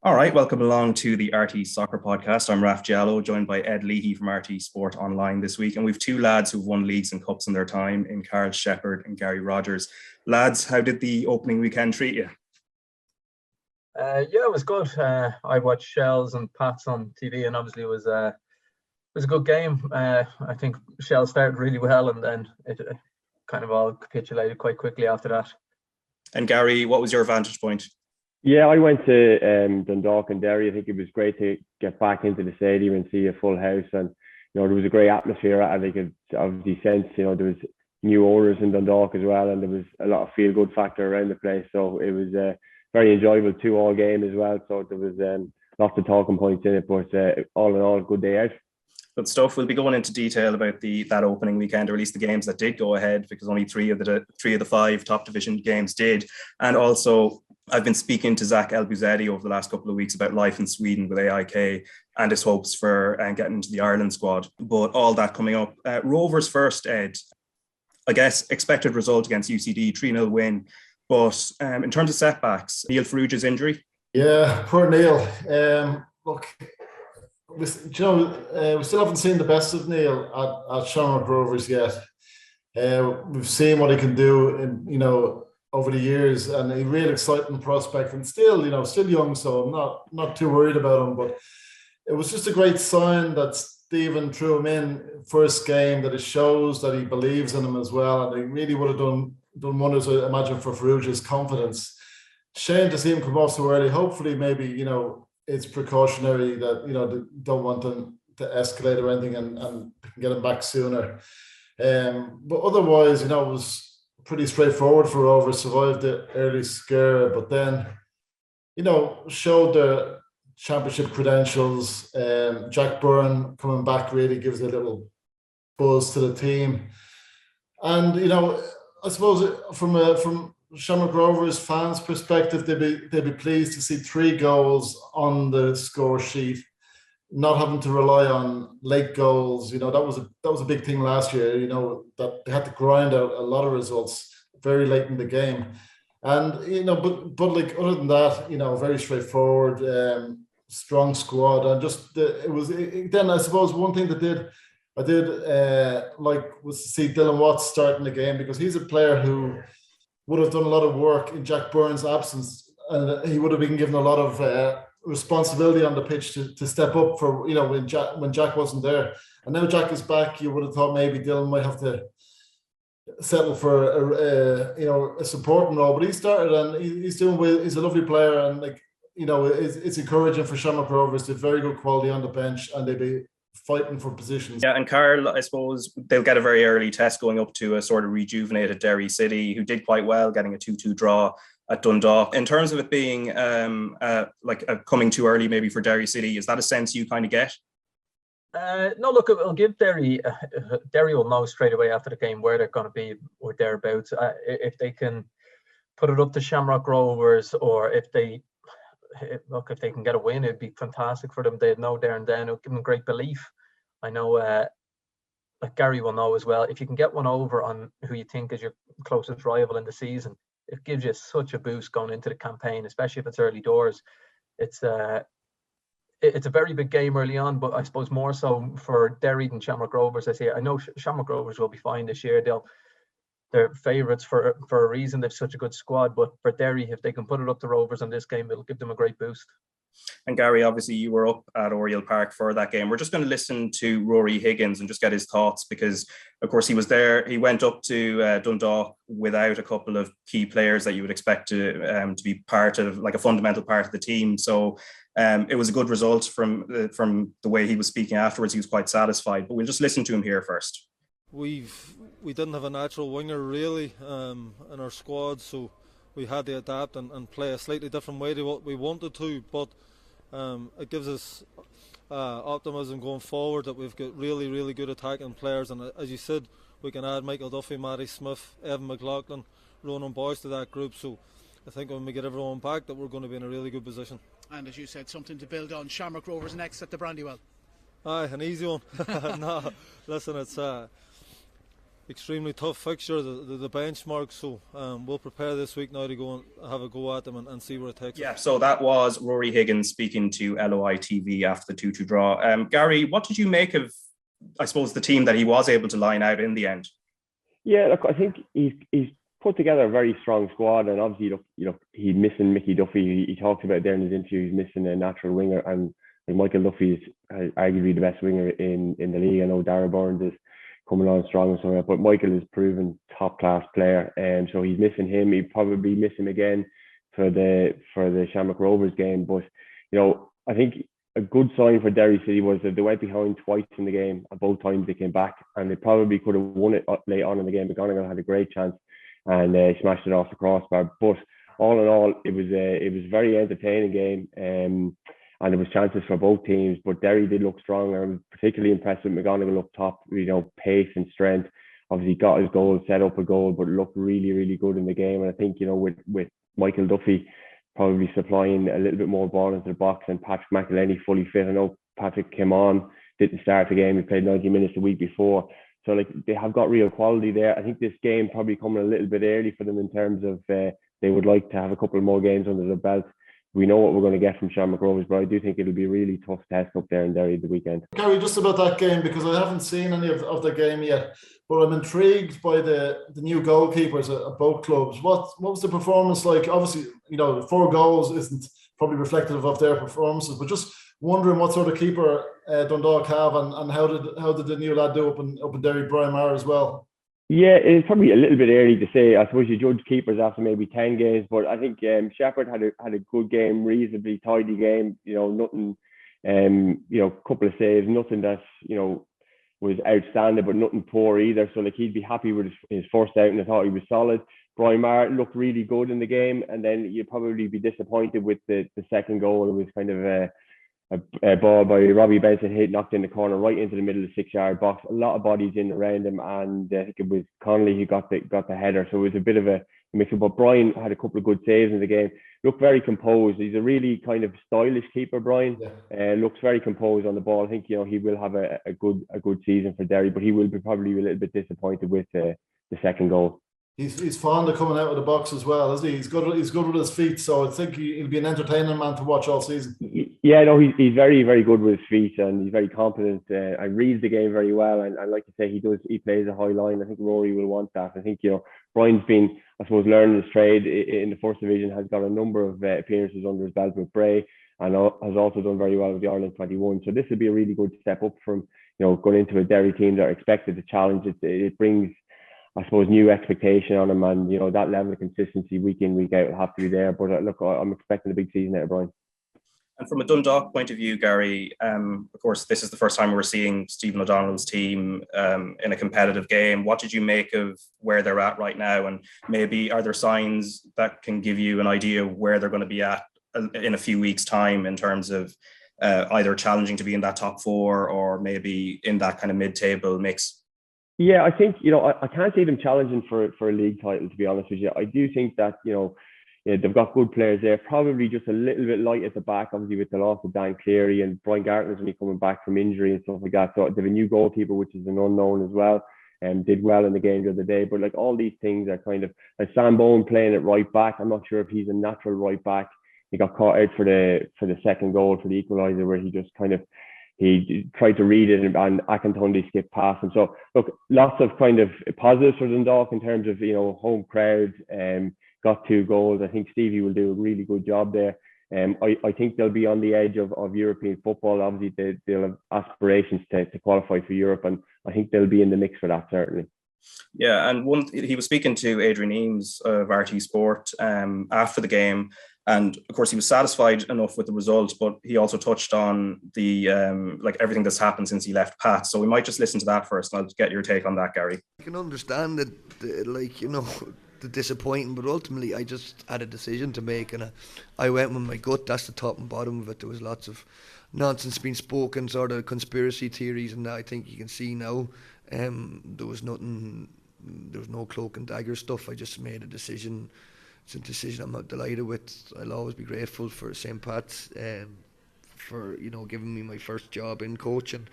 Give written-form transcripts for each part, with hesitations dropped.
All right, welcome along to the RTÉ Soccer Podcast. I'm Diallo, joined by Ed Leahy from RTÉ Sport Online this week. And we've two lads who've won leagues and cups in their time in Karl, Sheppard and Derry Rogers. Lads, how did the opening weekend treat you? Yeah, it was good. I watched Shells and Pats on TV, and obviously it was a good game. I think Shells started really well, and then it kind of all capitulated quite quickly after that. And Gary, what was your vantage point? Yeah, I went to Dundalk and Derry. I think it was great to get back into the stadium and see a full house, and there was a great atmosphere. I think it obviously sense there was new owners in Dundalk as well, and there was a lot of feel good factor around the place. So it was very enjoyable 2-2 game as well. So there was lots of talking points in it, but all in all, a good day out. Good stuff. We'll be going into detail about that opening weekend, or at least the games that did go ahead, because only three of the 5 top division games did. And also, I've been speaking to Zach Elbouzedi over the last couple of weeks about life in Sweden with AIK and his hopes for getting into the Ireland squad. But all that coming up. Rovers first, Ed. I guess expected result against UCD, 3-0 win. But in terms of setbacks, Neil Farrugia's injury? Yeah, poor Neil. Look, we still haven't seen the best of Neil at Shamrock Rovers yet. We've seen what he can do over the years, and a real exciting prospect, and still young, so I'm not too worried about him. But it was just a great sign that Stephen threw him in first game, that it shows that he believes in him as well, and he really would have done wonders, I imagine, for Farrugia's confidence. Shame to see him come off so early. Hopefully, maybe it's precautionary that they don't want them to escalate or anything, and get him back sooner. But otherwise, it was pretty straightforward for Rovers. Survived the early scare, but then showed their championship credentials. Jack Byrne coming back really gives a little buzz to the team, and I suppose from Shamrock Rovers fans' perspective, they'd be pleased to see 3 goals on the score sheet, not having to rely on late goals. That was a big thing last year. That they had to grind out a lot of results very late in the game, and but like other than that, very straightforward, strong squad, and then I suppose one thing I did like was to see Dylan Watts starting the game, because he's a player who would have done a lot of work in Jack Byrne's absence, and he would have been given a lot of responsibility on the pitch to step up for when Jack wasn't there. And now Jack is back, you would have thought maybe Dylan might have to settle for a supporting role, but he started, and he's doing well. He's a lovely player, and it's encouraging for Shamrock Rovers. They're very good quality on the bench, and they'll be fighting for positions. Yeah, and Karl, I suppose they'll get a very early test going up to a sort of rejuvenated Derry City, who did quite well, getting a 2-2 draw at Dundalk. In terms of it being coming too early maybe for Derry City, is that a sense you kind of get? No, look, it'll give Derry. Derry will know straight away after the game where they're going to be or thereabouts. If they can put it up to Shamrock Rovers, or if they can get a win, it'd be fantastic for them. They'd know there and then. It'll give them great belief. I know, Gary will know as well. If you can get one over on who you think is your closest rival in the season, it gives you such a boost going into the campaign, especially if it's early doors. It's a very big game early on, but I suppose more so for Derry than Shamrock Rovers. I know Shamrock Rovers will be fine this year. They're favourites for a reason. They've such a good squad. But for Derry, if they can put it up to Rovers in this game, it'll give them a great boost. And Gary, obviously you were up at Oriel Park for that game. We're just going to listen to Rory Higgins and just get his thoughts, because of course he was there. He went up to Dundalk without a couple of key players that you would expect to be part of, like a fundamental part of the team. So it was a good result from the way he was speaking afterwards. He was quite satisfied, but we'll just listen to him here first. We didn't have a natural winger really in our squad, so we had to adapt and play a slightly different way to what we wanted to, but it gives us optimism going forward that we've got really, really good attacking players, and as you said, we can add Michael Duffy, Matty Smith, Evan McLaughlin, Ronan Boyce to that group, so I think when we get everyone back that we're going to be in a really good position. And as you said, something to build on. Shamrock Rovers next at the Brandywell. Aye, an easy one. No, listen, it's extremely tough fixture, the benchmark. So we'll prepare this week now to go and have a go at them and see where it takes us. Yeah, so that was Rory Higgins speaking to LOI TV after the 2-2 draw. Gary, what did you make of, I suppose, the team that he was able to line out in the end? Yeah, look, I think he's put together a very strong squad, and obviously, he's missing Mickey Duffy. He talked about there in his interview, he's missing a natural winger, and Michael Duffy is arguably the best winger in the league. I know Darragh Burns is coming on strong and so on, but Michael is proven top class player, and so he's missing him. He'd probably miss him again for the Shamrock Rovers game. But I think a good sign for Derry City was that they went behind twice in the game, and both times they came back, and they probably could have won it late on in the game. McGonigal had a great chance and smashed it off the crossbar. But all in all, it was a very entertaining game, and there was chances for both teams. But Derry did look stronger. I was particularly impressed with McGonigal up top. Pace and strength. Obviously got his goal, set up a goal, but looked really, really good in the game. And I think with Michael Duffy probably supplying a little bit more ball into the box, and Patrick McElhenney fully fit. I know Patrick came on, didn't start the game. He played 90 minutes the week before. So they have got real quality there. I think this game probably coming a little bit early for them in terms of they would like to have a couple more games under the belt. We know what we're going to get from Shamrock Rovers, but I do think it'll be a really tough test up there in Derry the weekend. Gary, just about that game, because I haven't seen any of the game yet, but I'm intrigued by the new goalkeepers at both clubs. What was the performance like? Obviously, 4 goals isn't probably reflective of their performances, but just wondering what sort of keeper Dundalk have, and how did the new lad do up in Derry, Brian Maher as well? Yeah, it's probably a little bit early to say. I suppose you judge keepers after maybe 10 games, but I think Sheppard had a good game, reasonably tidy game. Nothing, couple of saves, nothing that was outstanding, but nothing poor either. So he'd be happy with his first out, and I thought he was solid. Brian Maher looked really good in the game, and then you'd probably be disappointed with the second goal. It was kind of a ball by Robbie Benson knocked in the corner right into the middle of the 6-yard box. A lot of bodies in around him, and I think it was Connolly who got the header. So it was a bit of a mix-up. But Brian had a couple of good saves in the game. Looked very composed. He's a really kind of stylish keeper, Brian. Yeah. Looks very composed on the ball. I think he will have a good season for Derry, but he will be probably a little bit disappointed with the second goal. He's fond of coming out of the box as well, isn't he? He's good with his feet, so I think he'll be an entertaining man to watch all season. Yeah, no, he's very, very good with his feet, and he's very confident and reads the game very well. And like I say, he plays a high line. I think Rory will want that. I think Brian's been, I suppose, learning his trade in the first division, has got a number of appearances under his belt with Bray, and has also done very well with the Ireland 21. So this would be a really good step up from going into a Derry team that are expected to challenge. It brings, I suppose, new expectation on him, and that level of consistency week in, week out will have to be there. But look, I'm expecting a big season out of Brian. And from a Dundalk point of view, Gary, of course, this is the first time we're seeing Stephen O'Donnell's team in a competitive game. What did you make of where they're at right now? And maybe are there signs that can give you an idea of where they're going to be at in a few weeks' time in terms of either challenging to be in that top 4 or maybe in that kind of mid-table mix? Yeah, I think, I can't see them challenging for a league title, to be honest with you. I do think that, they've got good players there, probably just a little bit light at the back, obviously with the loss of Dan Cleary, and Brian Gartner's only coming back from injury and stuff like that. So they have a new goalkeeper, which is an unknown as well, and did well in the game the other day. But all these things are kind of, like Sam Bowen playing at right back. I'm not sure if he's a natural right back. He got caught out for the second goal, for the equaliser, where he just kind of, he tried to read it, and Akintunde skipped past him. So look, lots of kind of positives for Dundalk in terms of home crowd. Got 2 goals. I think Stevie will do a really good job there. I think they'll be on the edge of European football. Obviously, they'll have aspirations to qualify for Europe, and I think they'll be in the mix for that, certainly. Yeah, and he was speaking to Adrian Eames of RTÉ Sport after the game, and of course he was satisfied enough with the result, but he also touched on the everything that's happened since he left Pat. So we might just listen to that first, and I'll get your take on that, Gary. I can understand that, the disappointing, but ultimately I just had a decision to make, and I went with my gut. That's the top and bottom of it. There was lots of nonsense being spoken, sort of conspiracy theories, and that I think you can see now. There was nothing, there was no cloak and dagger stuff. I just made a decision. It's a decision I'm not delighted with. I'll always be grateful for St. Pat's for giving me my first job in coaching,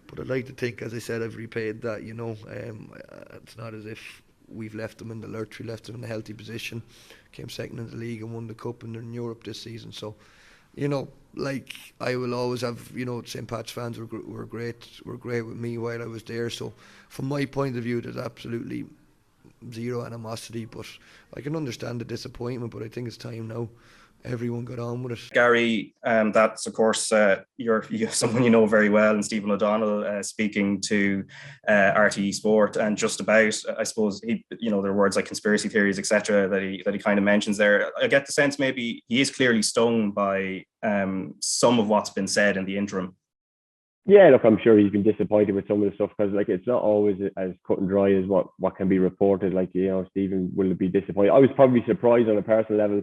But I'd like to think, as I said, I've repaid that. It's not as if we've left them in the lurch. We left them in a healthy position, came second in the league and won the cup and they're in Europe this season. So, I will always have, St. Pat's fans were great with me while I was there. So from my point of view, there's absolutely zero animosity, but I can understand the disappointment, but I think it's time now everyone got on with it. Gary, that's of course you're someone you know very well, and Stephen O'Donnell speaking to RTÉ Sport, and just about, I suppose, there are words like conspiracy theories, etc., that he kind of mentions there. I get the sense maybe he is clearly stung by some of what's been said in the interim. Yeah, look, I'm sure he's been disappointed with some of the stuff, because it's not always as cut and dry as what can be reported. Stephen will be disappointed. I was probably surprised on a personal level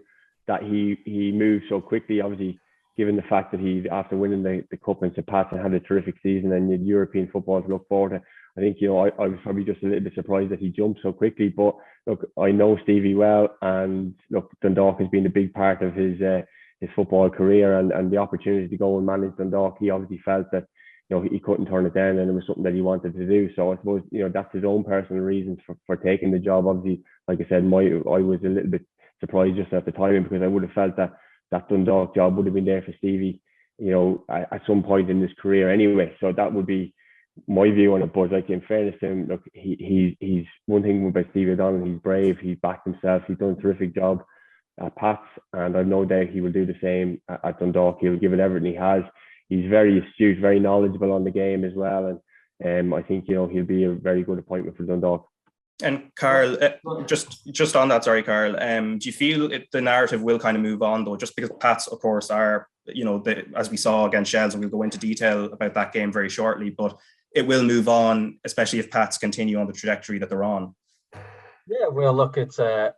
that he moved so quickly, obviously, given the fact that he, after winning the cup in St. Pat's, and had a terrific season and had European football to look forward to. I think, I was probably just a little bit surprised that he jumped so quickly. But look, I know Stevie well, and look, Dundalk has been a big part of his football career, and the opportunity to go and manage Dundalk, he obviously felt that he couldn't turn it down, and it was something that he wanted to do. So I suppose that's his own personal reasons for taking the job. Obviously, like I said, I was a little bit surprised just at the timing, because I would have felt that Dundalk job would have been there for Stevie, at some point in his career anyway. So that would be my view on it. But in fairness to him, look, he's one thing about Stevie O'Donnell, he's brave, he's backed himself, he's done a terrific job at Pats, and I've no doubt he will do the same at Dundalk. He'll give it everything he has. He's very astute, very knowledgeable on the game as well, and I think he'll be a very good appointment for Dundalk. And Karl, just on that, sorry, Karl, do you feel the narrative will kind of move on, though, just because Pats, of course, are, as we saw against Shells, and we'll go into detail about that game very shortly, but it will move on, especially if Pats continue on the trajectory that they're on? Yeah, well, look, it's, I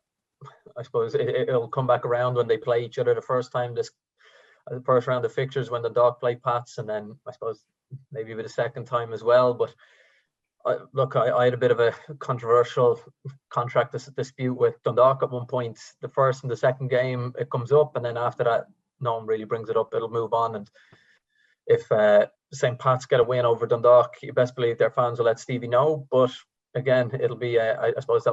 suppose it'll come back around when they play each other the first time, the first round of fixtures, when the Dog play Pats, and then I suppose maybe with a second time as well. But I had a bit of a controversial contract dispute with Dundalk at one point. The first and the second game, it comes up, and then after that, no one really brings it up. It'll move on. And if St. Pat's get a win over Dundalk, you best believe their fans will let Stevie know. But again, it'll be, I suppose that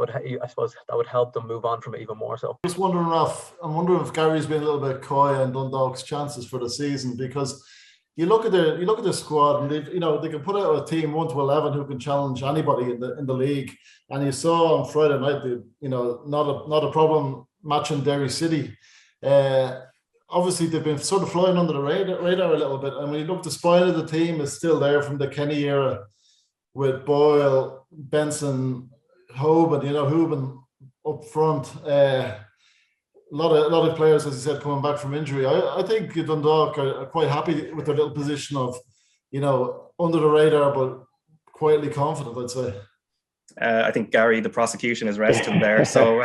would help them move on from it even more so. I'm wondering if Gary's been a little bit coy on Dundalk's chances for the season, because you look at the squad, and they can put out a team 1 to 11 who can challenge anybody in the league. And you saw on Friday night, not a problem matching Derry City. Obviously, they've been sort of flying under the radar a little bit. And when you look, the spine of the team is still there from the Kenny era, with Boyle, Benson, Hoban, Hoban up front. A lot of players, as you said, coming back from injury. I think Dundalk are quite happy with their little position of, under the radar, but quietly confident, I'd say. I think, Gary, the prosecution is resting there. So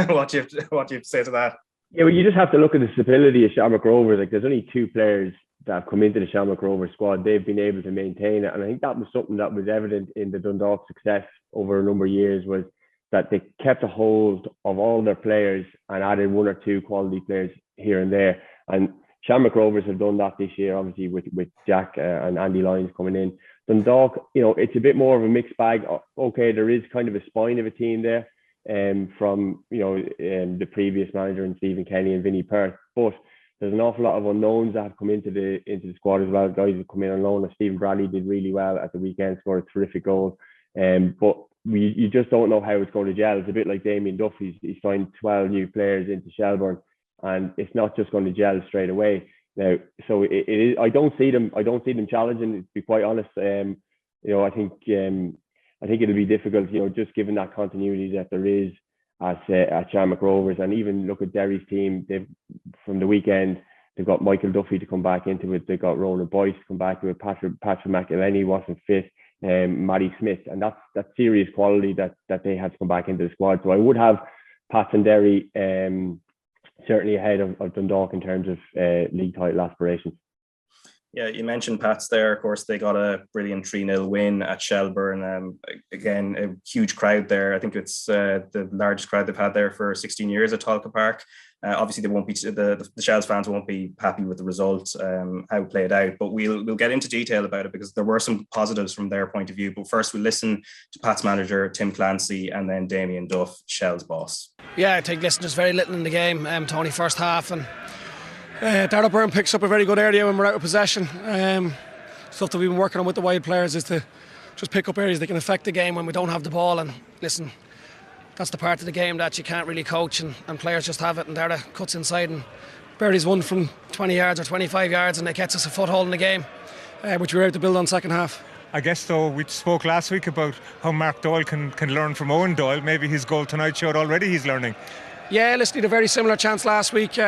what do you have to say to that? Yeah, well, you just have to look at the stability of Shamrock Rovers. There's only 2 players that have come into the Shamrock Rovers squad. They've been able to maintain it. And I think that was something that was evident in the Dundalk success over a number of years, was that they kept a hold of all their players and added 1 or 2 quality players here and there. And Shamrock Rovers have done that this year, obviously, with Zack and Andy Lyons coming in. Dundalk, it's a bit more of a mixed bag. Okay, there is kind of a spine of a team there from, the previous manager and Stephen Kenny and Vinnie Perth. But there's an awful lot of unknowns that have come into the squad as well. Guys who come in on loan. Stephen Bradley did really well at the weekend, scored a terrific goal. But you just don't know how it's going to gel. It's a bit like Damien Duff. He's signed 12 new players into Shelbourne, and it's not just going to gel straight away. Now, so it is. I don't see them challenging, to be quite honest. I think it'll be difficult. Just given that continuity that there is at Shamrock Rovers, and even look at Derry's team. From the weekend, they've got Michael Duffy to come back into it. They've got Ronan Boyce to come back to it. Patrick McElhenney wasn't fit. Matty Smith, and that's serious quality that they have to come back into the squad. So I would have Pats and Derry certainly ahead of Dundalk in terms of league title aspirations. Yeah, you mentioned Pats there. Of course, they got a brilliant 3-0 win at Shelburne. Again, a huge crowd there. I think it's the largest crowd they've had there for 16 years at Tolka Park. Obviously, they won't be the Shells fans won't be happy with the result, how it played out. But we'll get into detail about it because there were some positives from their point of view. But first, we'll listen to Pat's manager Tim Clancy and then Damien Duff, Shells boss. Yeah, I think there's very little in the game. Tony first half and. Darragh Byrne picks up a very good area when we're out of possession. Stuff that we've been working on with the wide players is to just pick up areas that can affect the game when we don't have the ball. And listen, that's the part of the game that you can't really coach, and players just have it. And Darragh cuts inside and buries one from 20 yards or 25 yards, and it gets us a foothold in the game, which we were able to build on second half. I guess, though, we spoke last week about how Mark Doyle can learn from Owen Doyle. Maybe his goal tonight showed already he's learning. Yeah, listen, he had a very similar chance last week.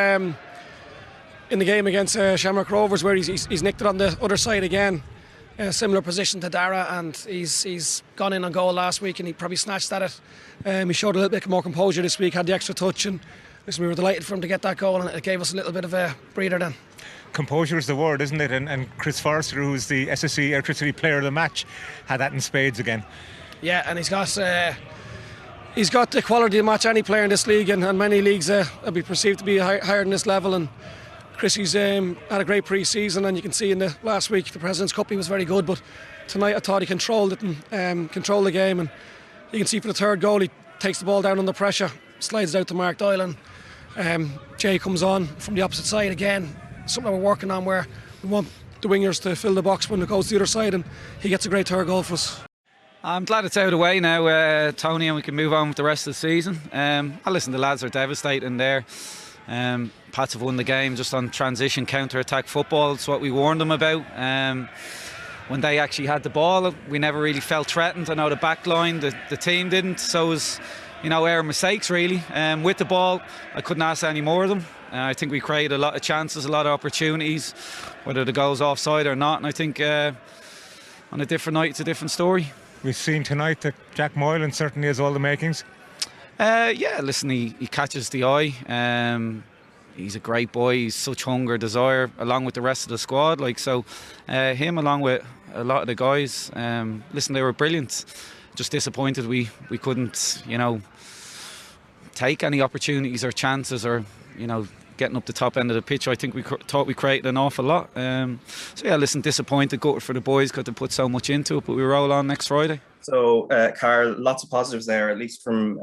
In the game against Shamrock Rovers, where he's nicked it on the other side again, similar position to Darragh, and he's gone in on goal last week and he probably snatched at it. He showed a little bit more composure this week, had the extra touch, and listen, we were delighted for him to get that goal, and it gave us a little bit of a breather then. Composure is the word, isn't it? And Chris Forrester, who's the SSE Airtricity Player of the Match, had that in spades again. Yeah, and he's got the quality to match any player in this league, and many leagues will be perceived to be higher than this level. And Chrissy's had a great pre-season, and you can see in the last week, the President's Cup, he was very good, but tonight I thought he controlled it and controlled the game, and you can see for the third goal he takes the ball down under pressure, slides it out to Mark Doyle, and Jay comes on from the opposite side again, something that we're working on where we want the wingers to fill the box when it goes to the other side, and he gets a great third goal for us. I'm glad it's out of the way now, Tony, and we can move on with the rest of the season. The lads are devastating there. Pats have won the game just on transition counter-attack football. It's what we warned them about. When they actually had the ball, we never really felt threatened. I know the back line, the team didn't, so it was our mistakes really. With the ball, I couldn't ask any more of them. I think we created a lot of chances, a lot of opportunities, whether the goal's offside or not, and I think on a different night it's a different story. We've seen tonight that Jack Moylan certainly has all the makings. He catches the eye. He's a great boy. He's such hunger, desire, along with the rest of the squad. Him along with a lot of the guys. They were brilliant. Just disappointed we couldn't, take any opportunities or chances or, getting up the top end of the pitch. I think we thought we created an awful lot. Disappointed, gutted for the boys because they put so much into it, but we roll on next Friday. So, Karl, lots of positives there, at least from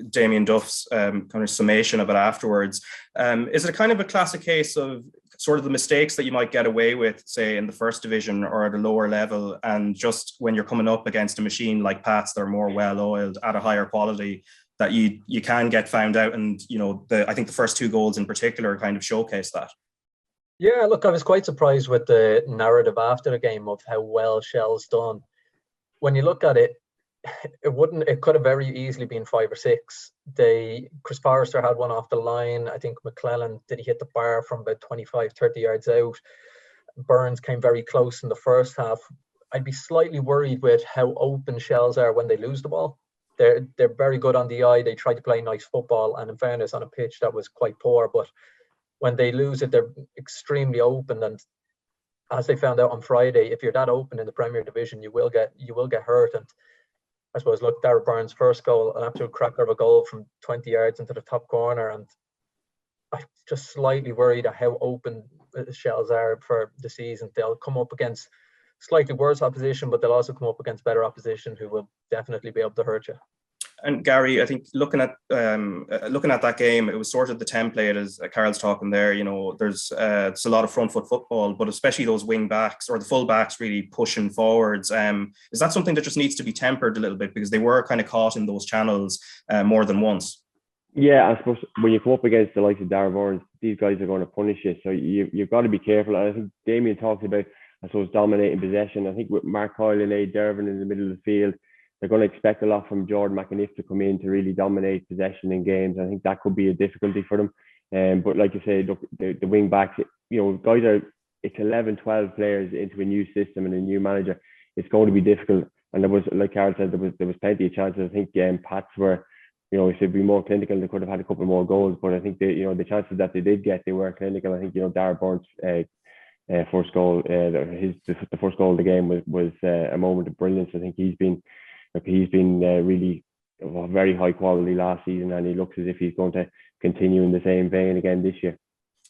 Damien Duff's kind of summation of it afterwards. Is it kind of a classic case of sort of the mistakes that you might get away with, say, in the first division or at a lower level, and just when you're coming up against a machine like Pats, they're more well-oiled at a higher quality, that you can get found out? And, I think the first two goals in particular kind of showcase that. Yeah, look, I was quite surprised with the narrative after the game of how well Shell's done. When you look at it, it could have very easily been 5 or 6. Chris Forrester had one off the line. I think McClellan, did he hit the bar from about 25, 30 yards out? Burns came very close in the first half. I'd be slightly worried with how open Shells are when they lose the ball. They're very good on the eye. They try to play nice football, and in fairness, on a pitch that was quite poor. But when they lose it, they're extremely open, and as they found out on Friday, if you're that open in the Premier Division, you will get hurt. And I suppose, look, Darragh Byrne's first goal, an absolute cracker of a goal from 20 yards into the top corner, and I'm just slightly worried at how open the Shells are for the season. They'll come up against slightly worse opposition, but they'll also come up against better opposition who will definitely be able to hurt you. And Gary, I think looking at that game, it was sort of the template as Karl's talking there. There's it's a lot of front foot football, but especially those wing backs or the full backs really pushing forwards. Is that something that just needs to be tempered a little bit, because they were kind of caught in those channels more than once? Yeah, I suppose when you come up against the likes of Darragh Byrne, these guys are going to punish you, so you've got to be careful. And I think Damien talked about, I suppose, dominating possession. I think with Mark Coyle and Dervin in the middle of the field, they're going to expect a lot from Jordan McAniff to come in to really dominate possession in games. I think that could be a difficulty for them. But like you say, look, the wing backs, guys it's 11, 12 players into a new system and a new manager. It's going to be difficult. And there was, like Karl said, there was plenty of chances. I think Pats were, if they'd be more clinical, they could have had a couple more goals. But I think the chances that they did get, they were clinical. I think, Darragh Byrne's first goal. The first goal of the game was a moment of brilliance. I think he's been really very high quality last season, and he looks as if he's going to continue in the same vein again this year.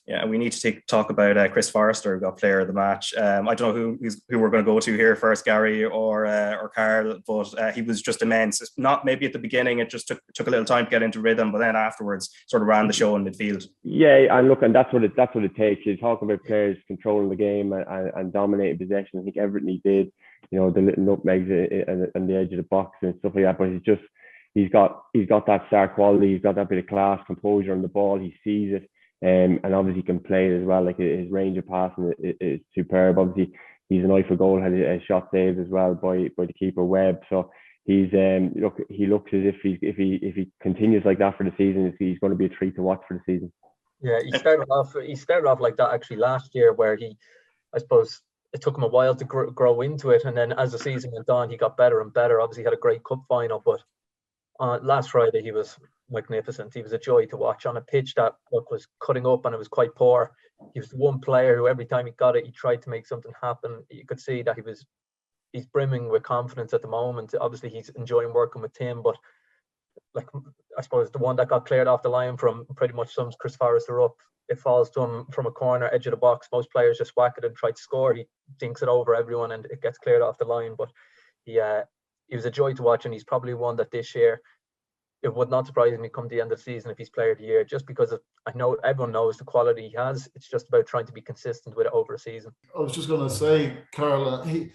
Yeah, we need to talk about Chris Forrester, who got player of the match. I don't know who we're going to go to here first, Gary or Karl, but he was just immense. It's not maybe at the beginning, it just took a little time to get into rhythm, but then afterwards sort of ran the show in midfield. Yeah, and look, and that's what it takes. You're talking about players controlling the game and dominating possession. I think everything he did, the little nutmegs and the edge of the box and stuff like that. But he's got that star quality. He's got that bit of class, composure on the ball. He sees it. And obviously can play it as well. Like his range of passing is superb. Obviously, he's an eye for goal. Had a shot saved as well by the keeper Webb. So he looks as if he continues like that for the season, he's going to be a treat to watch for the season. Yeah, he started off like that actually last year, where I suppose it took him a while to grow into it, and then as the season went on, he got better and better. Obviously, he had a great cup final, but last Friday he was magnificent. He was a joy to watch on a pitch that was cutting up and it was quite poor. He was the one player who every time he got it, he tried to make something happen. You could see that he's brimming with confidence at the moment. Obviously, he's enjoying working with Tim, but I suppose the one that got cleared off the line from pretty much sums Chris Forrester up. It falls to him from a corner, edge of the box. Most players just whack it and try to score. He dinks it over everyone and it gets cleared off the line. But he was a joy to watch, and he's probably one that this year, it would not surprise me come the end of the season if he's player of the year, just because I know everyone knows the quality he has. It's just about trying to be consistent with it over a season. I was just going to say, Karl, he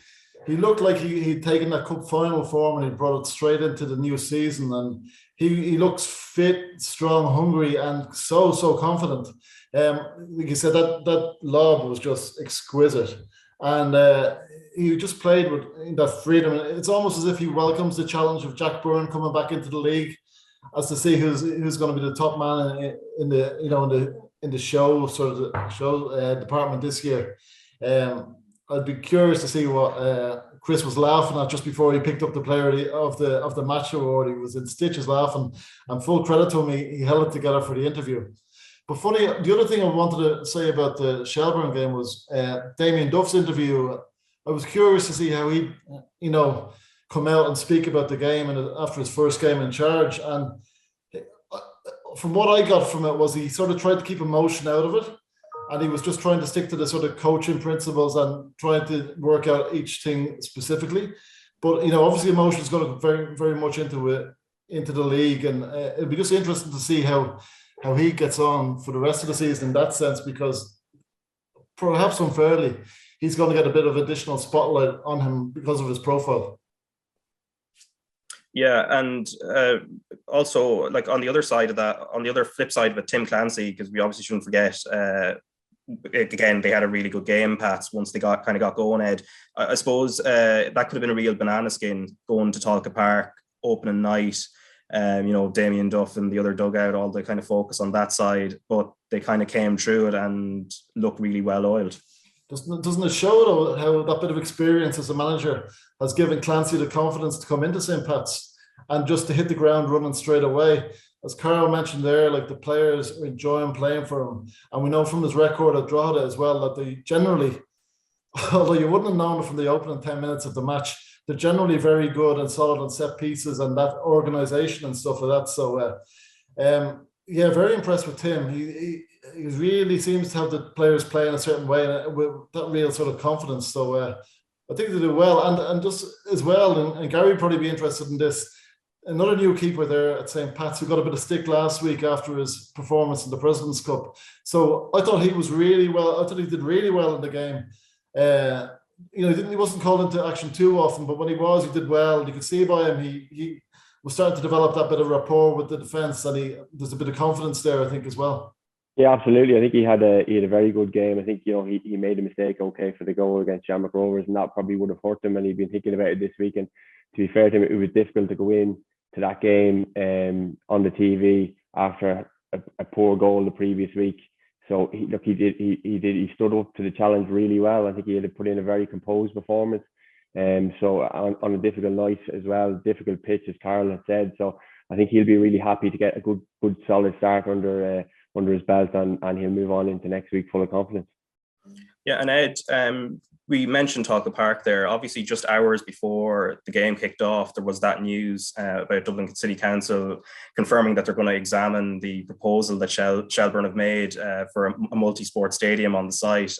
looked like he'd taken that cup final form and he brought it straight into the new season, and he looks fit, strong, hungry, and so confident. Like you said, that lob was just exquisite, and he just played with that freedom. It's almost as if he welcomes the challenge of Jack Byrne coming back into the league, as to see who's going to be the top man in the show department this year. I'd be curious to see what Chris was laughing at just before he picked up the player of the match award. He was in stitches laughing, and full credit to him, he held it together for the interview. But funny, the other thing I wanted to say about the Shelbourne game was Damien Duff's interview. I was curious to see how he, come out and speak about the game and after his first game in charge. And from what I got from it was he sort of tried to keep emotion out of it, and he was just trying to stick to the sort of coaching principles and trying to work out each thing specifically. But obviously emotion is going to very, very much into the league, and it'll be just interesting to see how he gets on for the rest of the season in that sense, because perhaps unfairly he's going to get a bit of additional spotlight on him because of his profile. Yeah, and also, like on the other side of that, on the other flip side of it, Tim Clancy, because we obviously shouldn't forget, again, they had a really good game, Pats, once they got going, Ed. I suppose that could have been a real banana skin going to Talca Park, opening night, Damien Duff and the other dugout, all the kind of focus on that side, but they kind of came through it and looked really well oiled. Doesn't it show, though, how that bit of experience as a manager has given Clancy the confidence to come into St. Pat's and just to hit the ground running straight away? As Karl mentioned there, like the players are enjoying playing for him. And we know from his record at Drogheda as well that they generally, although you wouldn't have known it from the opening 10 minutes of the match, they're generally very good and solid on set pieces and that organisation and stuff like that. So, very impressed with Tim. He really seems to have the players playing a certain way with that real sort of confidence. So I think they do well. And just as well, and Gary would probably be interested in this, another new keeper there at St. Pat's who got a bit of stick last week after his performance in the President's Cup. So I thought he was really well. I thought he did really well in the game. He wasn't called into action too often, but when he was, he did well. You could see by him, he was starting to develop that bit of rapport with the defence, and there's a bit of confidence there, I think, as well. Yeah, absolutely. I think he had a very good game. I think he made a mistake for the goal against Shamrock Rovers, and that probably would have hurt him, and he'd been thinking about it this week. And to be fair to him, it was difficult to go in to that game on the TV after a poor goal the previous week. So he stood up to the challenge really well. I think he had to put in a very composed performance. So on a difficult night as well, difficult pitch, as Karl had said. So I think he'll be really happy to get a good solid start under his belt, and he'll move on into next week full of confidence. Yeah, and Ed, we mentioned Talca Park there. Obviously, just hours before the game kicked off, there was that news about Dublin City Council confirming that they're going to examine the proposal that Shelburne have made for a multi-sport stadium on the site.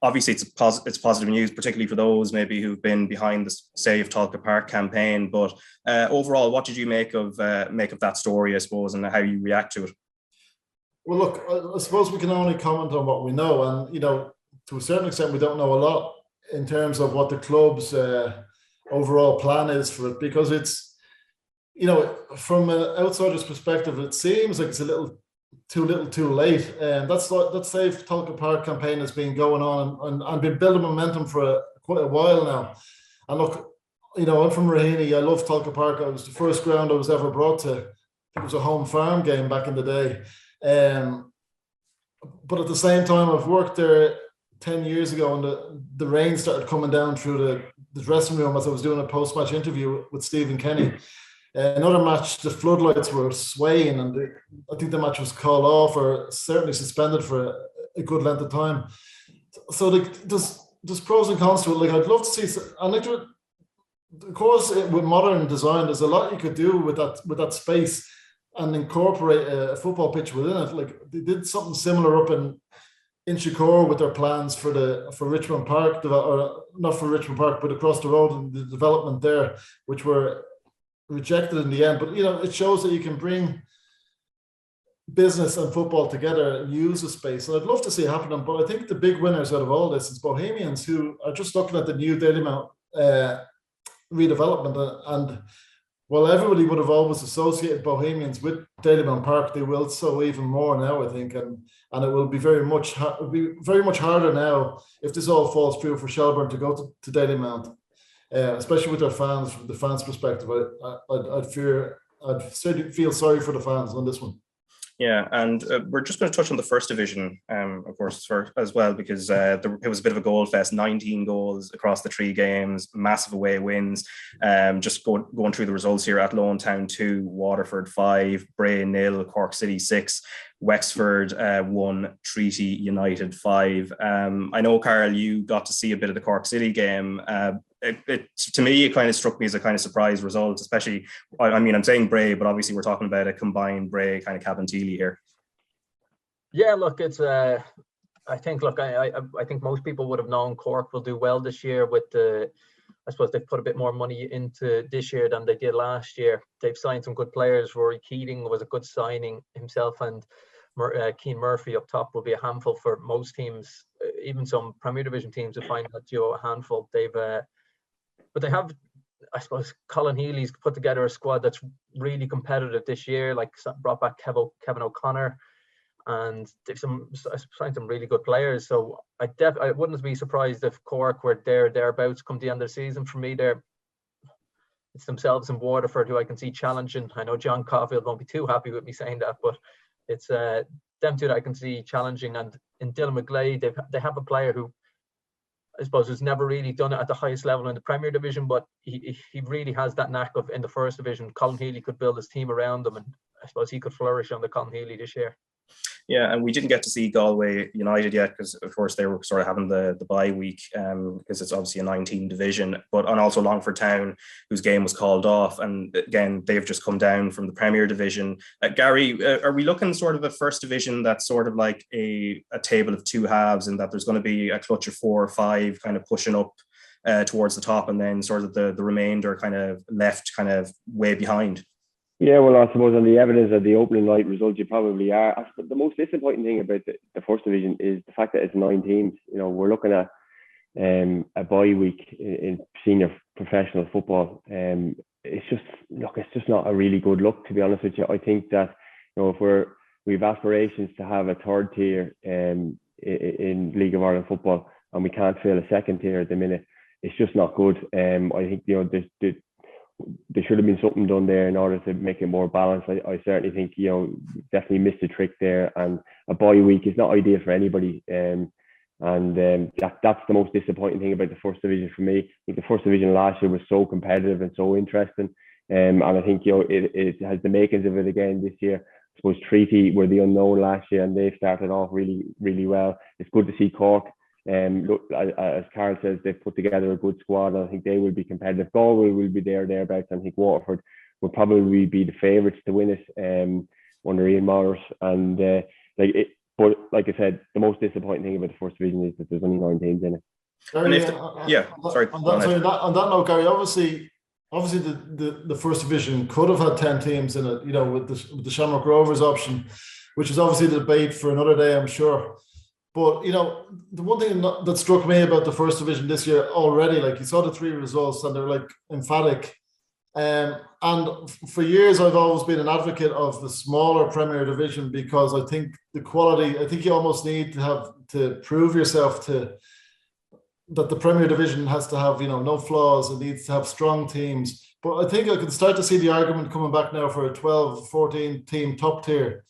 Obviously, it's positive news, particularly for those maybe who've been behind the Save Talca Park campaign. But overall, what did you make of that story, I suppose, and how you react to it? Well, look, I suppose we can only comment on what we know, and to a certain extent, we don't know a lot in terms of what the club's overall plan is for it, because it's, from an outsider's perspective, it seems like it's a little too late. And that Save Talca Park campaign has been going on and been building momentum for quite a while now. And look, I'm from Raheny. I love Talca Park. It was the first ground I was ever brought to. It was a home farm game back in the day. But at the same time, I've worked there 10 years ago, and the rain started coming down through the dressing room as I was doing a post-match interview with Stephen Kenny. Another match, the floodlights were swaying, and I think the match was called off or certainly suspended for a good length of time. So there's pros and cons to it. Like, I'd love to see, and of course, with modern design, there's a lot you could do with that space and incorporate a football pitch within it. Like, they did something similar up in Inchicore with their plans for Richmond Park, or not for Richmond Park, but across the road, and the development there, which were rejected in the end. But it shows that you can bring business and football together and use the space. And I'd love to see it happening. But I think the big winners out of all this is Bohemians, who are just looking at the new Dalymount redevelopment. And while everybody would have always associated Bohemians with Dalymount Park, they will so even more now, I think, and it will be very much harder now if this all falls through for Shelburne to go to Dalymount, especially with their fans. From the fans' perspective, I'd certainly feel sorry for the fans on this one. Yeah, and we're just going to touch on the first division, of course, as well, because it was a bit of a goal fest. 19 goals across the 3 games, massive away wins. Just going through the results here: Athlone Town 2, Waterford 5, Bray 0, Cork City 6, Wexford 1, Treaty United 5. I know, Karl, you got to see a bit of the Cork City game. To me, it kind of struck me as a kind of surprise result, especially, I'm saying Bray, but obviously we're talking about a combined Bray kind of Cabinteely here. Yeah, look, it's I think most people would have known Cork will do well this year with I suppose they've put a bit more money into this year than they did last year. They've signed some good players. Rory Keating was a good signing himself, and Keane Murphy up top will be a handful for most teams. Even some Premier Division teams will find that duo a handful. But they have, I suppose, Colin Healy's put together a squad that's really competitive this year, like brought back Kevin O'Connor, and they've signed some really good players. So I wouldn't be surprised if Cork were thereabouts come the end of the season. For me, it's themselves and Waterford who I can see challenging. I know John Caulfield won't be too happy with me saying that, but it's them two that I can see challenging. And in Dylan McGlade, they have a player who, I suppose, has never really done it at the highest level in the Premier Division, but he really has that knack of in the first division. Colin Healy could build his team around him, and I suppose he could flourish under Colin Healy this year. Yeah, and we didn't get to see Galway United yet because, of course, they were sort of having the bye week because it's obviously a 19 division. And also Longford Town, whose game was called off. And again, they've just come down from the Premier Division. Gary, are we looking sort of a first division that's sort of like a table of 2 halves, and that there's going to be a clutch of 4 or 5 kind of pushing up towards the top, and then sort of the remainder kind of left kind of way behind? Yeah, well, I suppose on the evidence of the opening night result, you probably are. I suppose the most disappointing thing about the first division is the fact that it's 9 teams. We're looking at a bye week in senior professional football. It's just not a really good look, to be honest with you. I think that if we've aspirations to have a 3rd tier in League of Ireland football, and we can't fill a 2nd tier at the minute, it's just not good. I think there should have been something done there in order to make it more balanced. I certainly think definitely missed a trick there, and a bye week is not ideal for anybody. That's the most disappointing thing about the first division for me. I think the first division last year was so competitive and so interesting, and I think it has the makings of it again this year. I suppose Treaty were the unknown last year, and they started off really, really well. It's good to see Cork Look, as Karl says, they've put together a good squad, and I think they will be competitive. Galway will be thereabouts, and I think Waterford will probably be the favourites to win it under Ian Morris. And but like I said, the most disappointing thing about the first division is that there's only 9 teams in it. Gary, sorry. On that note, Gary, obviously the first division could have had 10 teams in it, with the Shamrock Rovers option, which is obviously the debate for another day, I'm sure. But, the one thing that struck me about the first division this year already, like you saw the 3 results and they're like emphatic. And for years, I've always been an advocate of the smaller Premier Division, because I think the quality, I think you almost need to have to prove yourself that the Premier Division has to have, no flaws. It needs to have strong teams. But I think I can start to see the argument coming back now for a 12, 14 team top tier.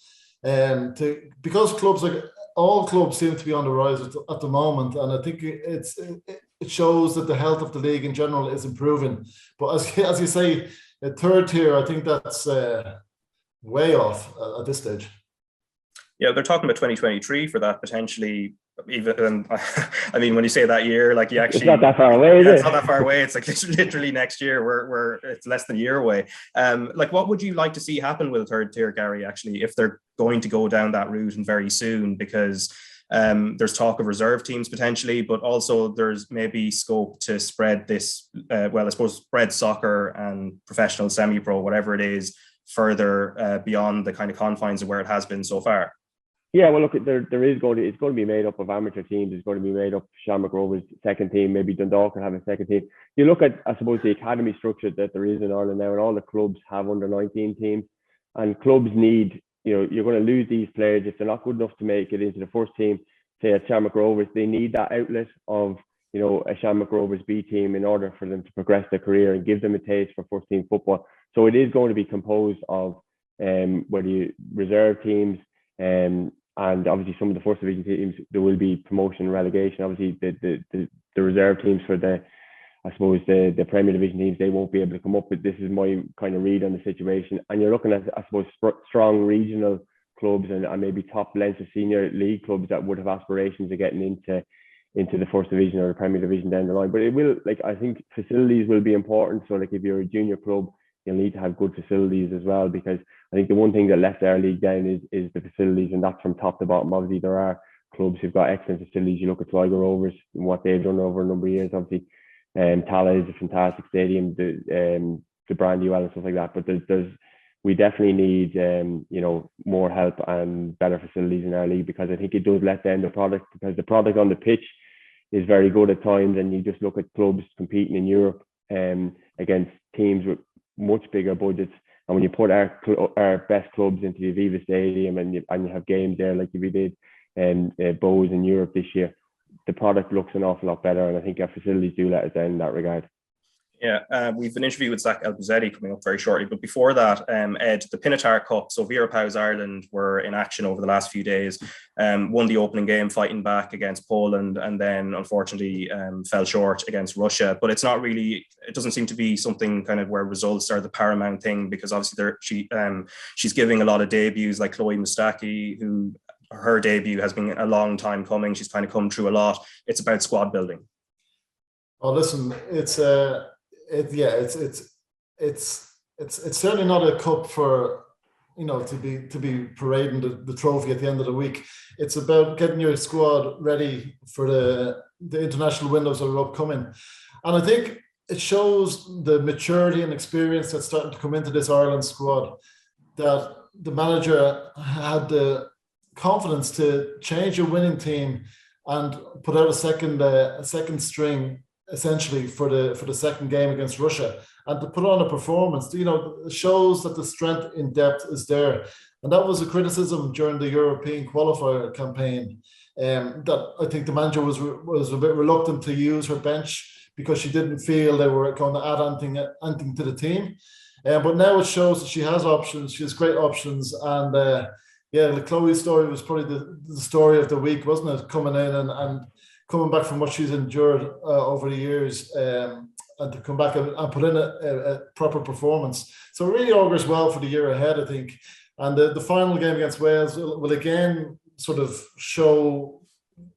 Because clubs, like all clubs, seem to be on the rise at the moment. And I think it shows that the health of the league in general is improving. But as you say, a third tier, I think that's way off at this stage. Yeah, they're talking about 2023 for that potentially. Even I mean, when you say that year, like you actually, it's not that far away. It's not that far away. It's like literally next year. We're it's less than a year away. Like, what would you like to see happen with a third tier, Gary? Actually, if they're going to go down that route and very soon, because there's talk of reserve teams potentially, but also there's maybe scope to spread this. I suppose spread soccer and professional, semi-pro, whatever it is, further beyond the kind of confines of where it has been so far. Yeah, well, look, it's going to be made up of amateur teams. It's going to be made up of Shamrock Rovers second team. Maybe Dundalk will have a second team. You look at, I suppose, the academy structure that there is in Ireland now, and all the clubs have under 19 teams. And clubs need, you're going to lose these players if they're not good enough to make it into the first team. Say at Shamrock Rovers, they need that outlet of, a Shamrock Rovers B team in order for them to progress their career and give them a taste for first team football. So it is going to be composed of whether you reserve teams, and obviously some of the first division teams, there will be promotion and relegation. Obviously the reserve teams for the Premier Division teams, they won't be able to come up with. This is my kind of read on the situation. And you're looking at, I suppose, strong regional clubs and maybe top Leinster Senior League clubs that would have aspirations of getting into the first division or the Premier Division down the line. But it will, I think facilities will be important. So if you're a junior club, you'll need to have good facilities as well, because I think the one thing that left our league down is the facilities, and that's from top to bottom. Obviously, there are clubs who've got excellent facilities. You look at Sligo Rovers and what they've done over a number of years. Obviously, Tala is a fantastic stadium, the brand new and stuff like that. But we definitely need more help and better facilities in our league, because I think it does let down the product, because the product on the pitch is very good at times, and you just look at clubs competing in Europe against teams with much bigger budgets, and when you put our best clubs into the Aviva Stadium and you have games there like we did Bows in Europe this year, the product looks an awful lot better, and I think our facilities do let us down in that regard. Yeah, we've an interview with Zach Elbouzedi coming up very shortly. But before that, Ed, the Pinatar Cup. So Vera Pauw's Ireland were in action over the last few days, won the opening game fighting back against Poland, and then unfortunately fell short against Russia. But it's not really, it doesn't seem to be something kind of where results are the paramount thing, because obviously she's giving a lot of debuts, like Chloe Mustaki, who her debut has been a long time coming. She's kind of come through a lot. It's about squad building. Oh, listen, it's certainly not a cup for to be parading the trophy at the end of the week. It's about getting your squad ready for the international windows that are upcoming, and I think it shows the maturity and experience that's starting to come into this Ireland squad, that the manager had the confidence to change a winning team and put out a second string essentially for the second game against Russia, and to put on a performance, shows that the strength in depth is there. And that was a criticism during the European qualifier campaign, that I think the manager was a bit reluctant to use her bench because she didn't feel they were going to add anything to the team. But now it shows that she has options. She has great options. And the Chloe story was probably the story of the week, wasn't it? Coming in and coming back from what she's endured over the years, and to come back and put in a proper performance. So it really augurs well for the year ahead, I think. And the final game against Wales will again sort of show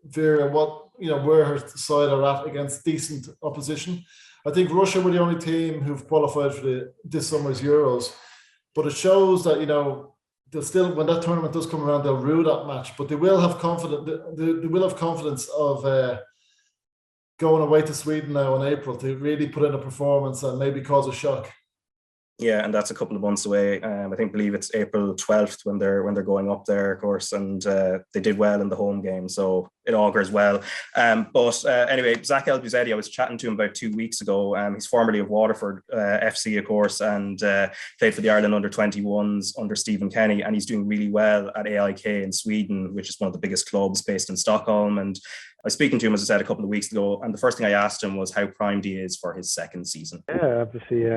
Vera what where her side are at against decent opposition. I think Russia were the only team who've qualified for this summer's Euros, but it shows that they'll still, when that tournament does come around, they'll rue that match. But they will have confidence. They will have confidence of going away to Sweden now in April to really put in a performance and maybe cause a shock. Yeah, and that's a couple of months away. Believe it's April 12th when they're going up there, of course, and they did well in the home game, so it augurs well. Anyway, Zach Elbouzedi, I was chatting to him about 2 weeks ago. He's formerly of Waterford FC, of course, and played for the Ireland under-21s under Stephen Kenny, and he's doing really well at AIK in Sweden, which is one of the biggest clubs based in Stockholm. And I was speaking to him, as I said, a couple of weeks ago, and the first thing I asked him was how primed he is for his second season. Yeah, obviously,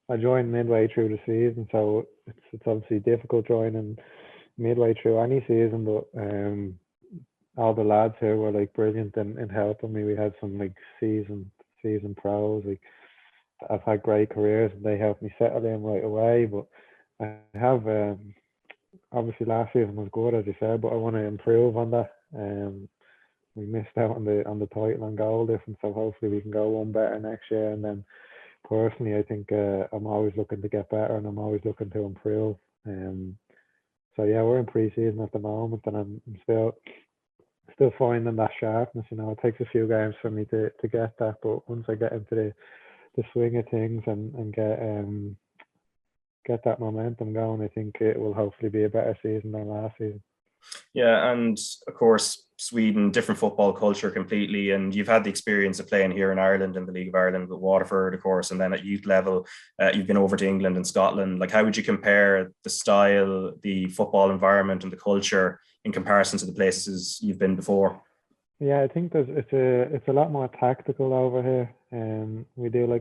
I joined midway through the season, so it's obviously difficult joining midway through any season, but all the lads here were brilliant in helping me. We had some season pros. I've had great careers and they helped me settle in right away. But I have obviously last season was good, as you said, but I want to improve on that. We missed out on the title and goal difference, so hopefully we can go one better next year. And then personally, I think I'm always looking to get better and I'm always looking to improve. So yeah, we're in pre-season at the moment, and I'm still finding that sharpness. It takes a few games for me to get that, but once I get into the swing of things and get that momentum going, I think it will hopefully be a better season than last season. Yeah, and of course, Sweden, different football culture completely, and you've had the experience of playing here in Ireland in the League of Ireland with Waterford, of course, and then at youth level, you've been over to England and Scotland. How would you compare the style, the football environment and the culture in comparison to the places you've been before? Yeah, I think it's a lot more tactical over here, and we do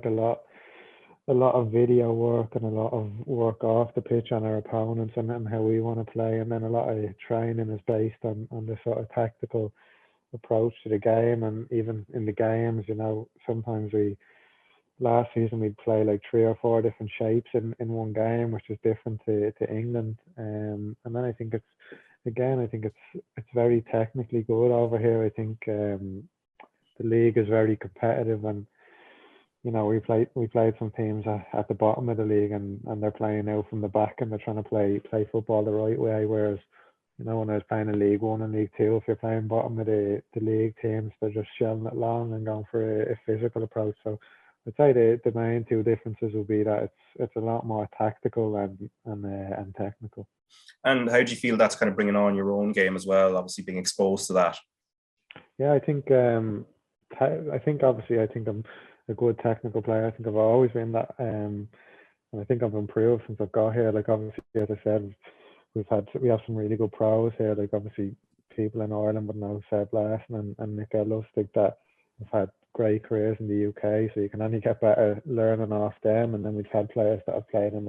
a lot of video work and a lot of work off the pitch on our opponents and how we want to play, and then a lot of training is based on the sort of tactical approach to the game. And even in the games, sometimes last season we'd play 3 or 4 different shapes in one game, which is different to England. And then I think it's very technically good over here. I think the league is very competitive, and we played some teams at the bottom of the league, and they're playing out from the back, and they're trying to play football the right way. Whereas, when I was playing in League 1 and League 2, if you're playing bottom of the league teams, they're just shelling it long and going for a physical approach. So I'd say the main two differences will be that it's a lot more tactical and technical. And how do you feel that's kind of bringing on your own game as well, obviously being exposed to that? Yeah, I think I'm a good technical player. I think I've always been that, and I think I've improved since I've got here. Obviously, as I said, we have some really good pros here. Obviously, people in Ireland would know Seb Larsson and Nick Lustig that have had great careers in the UK. So you can only get better learning off them. And then we've had players that have played in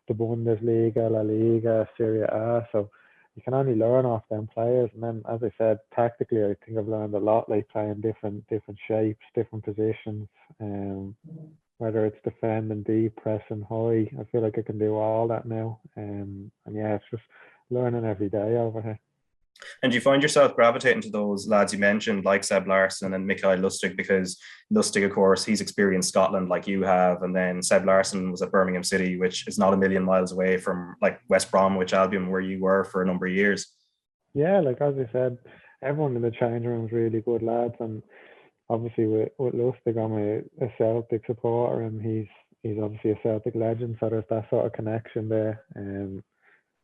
the Bundesliga, La Liga, Serie A. So you can only learn off them players. And then, as I said, tactically, I think I've learned a lot, playing different shapes, different positions, whether it's defending deep, pressing high. I feel like I can do all that now. And yeah, it's just learning every day over here. And do you find yourself gravitating to those lads you mentioned, like Seb Larsson and Mikael Lustig? Because Lustig, of course, he's experienced Scotland like you have, and then Seb Larsson was at Birmingham City, which is not a million miles away from West Bromwich Albion, where you were for a number of years. Yeah, as I said, everyone in the changing room is really good lads, and obviously with Lustig, I'm a Celtic supporter, and he's obviously a Celtic legend, so there's that sort of connection there.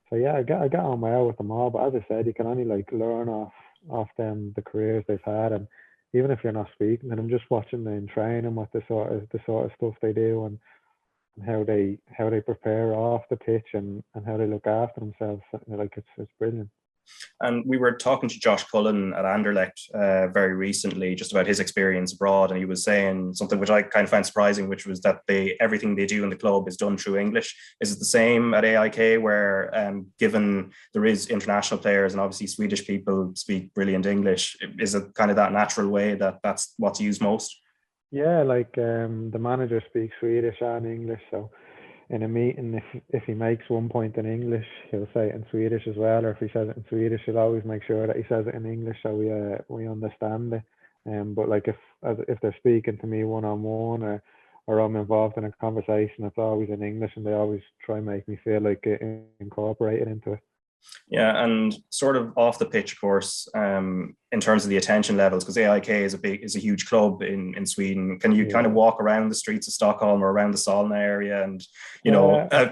So yeah, I get on well with them all, but as I said, you can only learn off them the careers they've had, and even if you're not speaking to them, just watching them in training, what the sort of stuff they do, and how they prepare off the pitch and how they look after themselves, it's brilliant. And we were talking to Josh Cullen at Anderlecht very recently just about his experience abroad, and he was saying something which I kind of found surprising, which was that everything they do in the club is done through English. Is it the same at AIK, where given there is international players and obviously Swedish people speak brilliant English, is it kind of that natural way that's what's used most? Yeah, the manager speaks Swedish and English, so in a meeting, if he makes one point in English, he'll say it in Swedish as well, or if he says it in Swedish, he'll always make sure that he says it in English so we understand it. But like if they're speaking to me one-on-one, or I'm involved in a conversation, it's always in English, and they always try and make me feel like incorporated into it. Yeah, and sort of off the pitch, of course, in terms of the attention levels, because AIK is a huge club in Sweden. Can you kind of walk around the streets of Stockholm or around the Solna area, and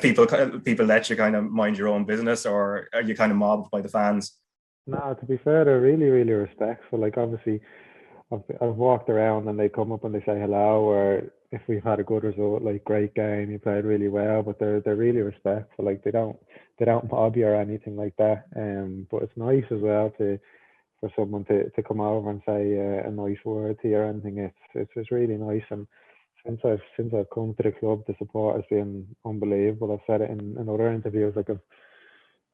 people let you kind of mind your own business, or are you kind of mobbed by the fans? No, to be fair, they're really, really respectful. Like, obviously, I've walked around and they come up and they say hello, or if we've had a good result, like, great game, you played really well, but they're really respectful. Like, they don't mob you or anything like that. But it's nice as well for someone to come over and say a nice word to you or anything. It's really nice. And since I've come to the club, the support has been unbelievable. I've said it in other interviews, like,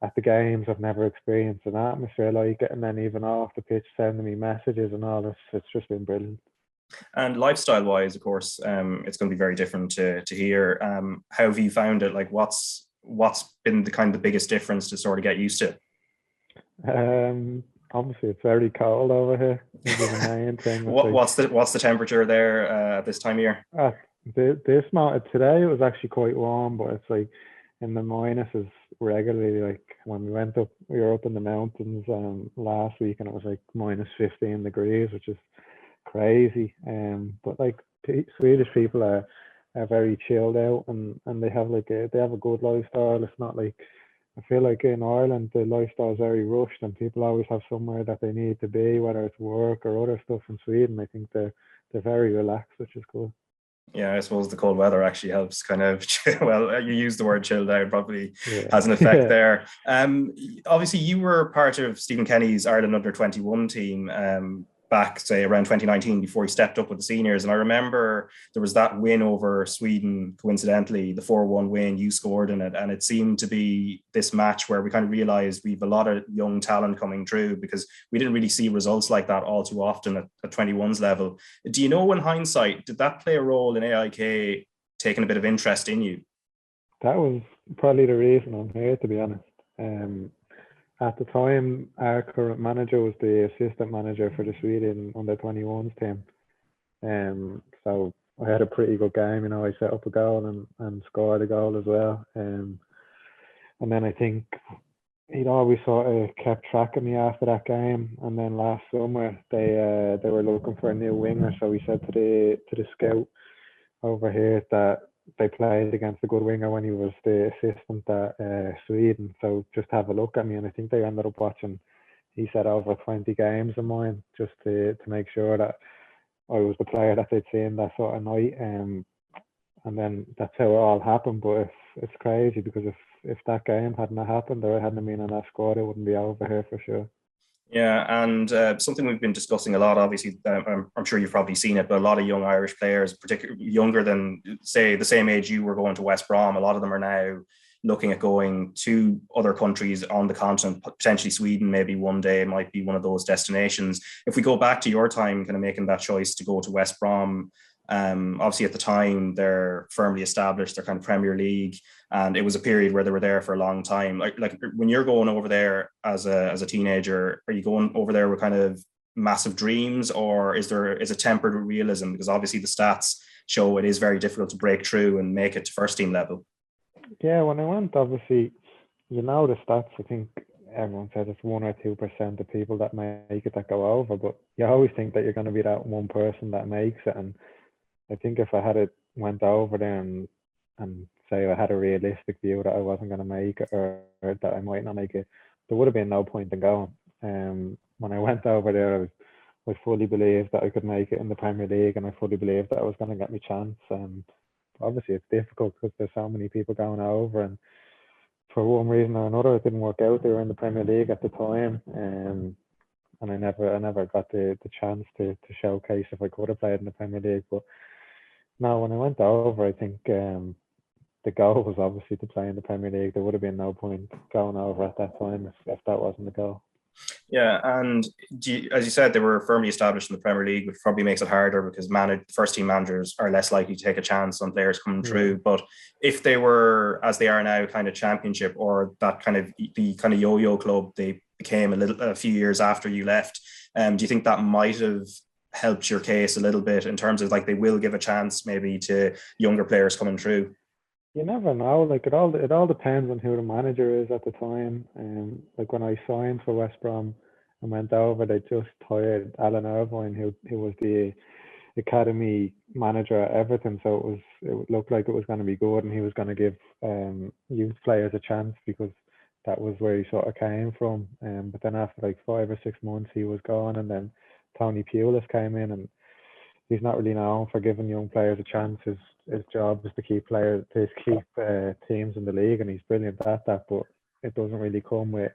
at the games, I've never experienced an atmosphere like it, and then even off the pitch, sending me messages and all this. It's just been brilliant. And lifestyle-wise, of course, it's going to be very different to here. How have you found it? Like, what's been the kind of the biggest difference to sort of get used to? Obviously, it's very cold over here. The main thing. What's the temperature there at this time of year? Today it was actually quite warm, but it's like in the minuses regularly. Like, when we were up in the mountains last week, and it was like minus 15 degrees, which is crazy. But like, Swedish people are very chilled out, and they have a good lifestyle. It's not like, I feel like in Ireland the lifestyle is very rushed, and people always have somewhere that they need to be, whether it's work or other stuff. In Sweden, I think they're very relaxed, which is cool. Yeah, I suppose the cold weather actually helps kind of, well, you use the word chilled out, probably has an effect there. Obviously, you were part of Stephen Kenny's Ireland under-21 team back, say, around 2019, before he stepped up with the seniors. And I remember there was that win over Sweden, coincidentally, the 4-1 win, you scored in it. And it seemed to be this match where we kind of realised we've a lot of young talent coming through, because we didn't really see results like that all too often at 21's level. Do you know, in hindsight, did that play a role in AIK taking a bit of interest in you? That was probably the reason I'm here, to be honest. At the time, our current manager was the assistant manager for the Sweden under-21s team. So I had a pretty good game. I set up a goal and scored a goal as well. And then I think he'd always sort of kept track of me after that game. And then last summer, they were looking for a new winger. So he said to the scout over here that they played against a good winger when he was the assistant at Sweden. So just have a look at me. And I think they ended up watching, he said, over 20 games of mine, just to make sure that I was the player that they'd seen that sort of night. And then that's how it all happened. But it's crazy, because if that game hadn't happened, or I hadn't been in that squad, I wouldn't be over here for sure. Yeah, and something we've been discussing a lot, obviously, I'm sure you've probably seen it, but a lot of young Irish players, particularly younger than, say, the same age you were, going to West Brom, a lot of them are now looking at going to other countries on the continent, potentially Sweden, maybe one day might be one of those destinations. If we go back to your time, kind of making that choice to go to West Brom, obviously at the time they're firmly established, they're kind of Premier League, and it was a period where they were there for a long time. Like when you're going over there as a teenager, are you going over there with kind of massive dreams, or is it tempered with realism? Because obviously the stats show it is very difficult to break through and make it to first team level. Yeah, when I went, obviously, the stats, I think everyone says it's 1 or 2% of people that make it that go over, but you always think that you're going to be that one person that makes it. And I think if I had went over there and say I had a realistic view that I wasn't going to make it, or that I might not make it, there would have been no point in going. When I went over there, I fully believed that I could make it in the Premier League, and I fully believed that I was going to get my chance. Obviously, it's difficult because there's so many people going over, and for one reason or another, it didn't work out. They were in the Premier League at the time, and I never got the chance to showcase if I could have played in the Premier League. But no, when I went over, I think the goal was obviously to play in the Premier League. There would have been no point going over at that time if that wasn't the goal. Yeah, and as you said, they were firmly established in the Premier League, which probably makes it harder because first team managers are less likely to take a chance on players coming through. But if they were, as they are now, kind of Championship or that kind of the kind of yo-yo club they became a few years after you left, do you think that might have helped your case a little bit in terms of like they will give a chance maybe to younger players coming through? You never know. Like it all depends on who the manager is at the time. Like when I signed for West Brom and went over, they just hired Alan Irvine, who was the academy manager at Everton. So it looked like it was going to be good, and he was going to give youth players a chance because that was where he sort of came from. But then after like 5 or 6 months, he was gone, and then Tony Pulis came in, and he's not really known for giving young players a chance. His job is to keep teams in the league, and he's brilliant at that. But it doesn't really come with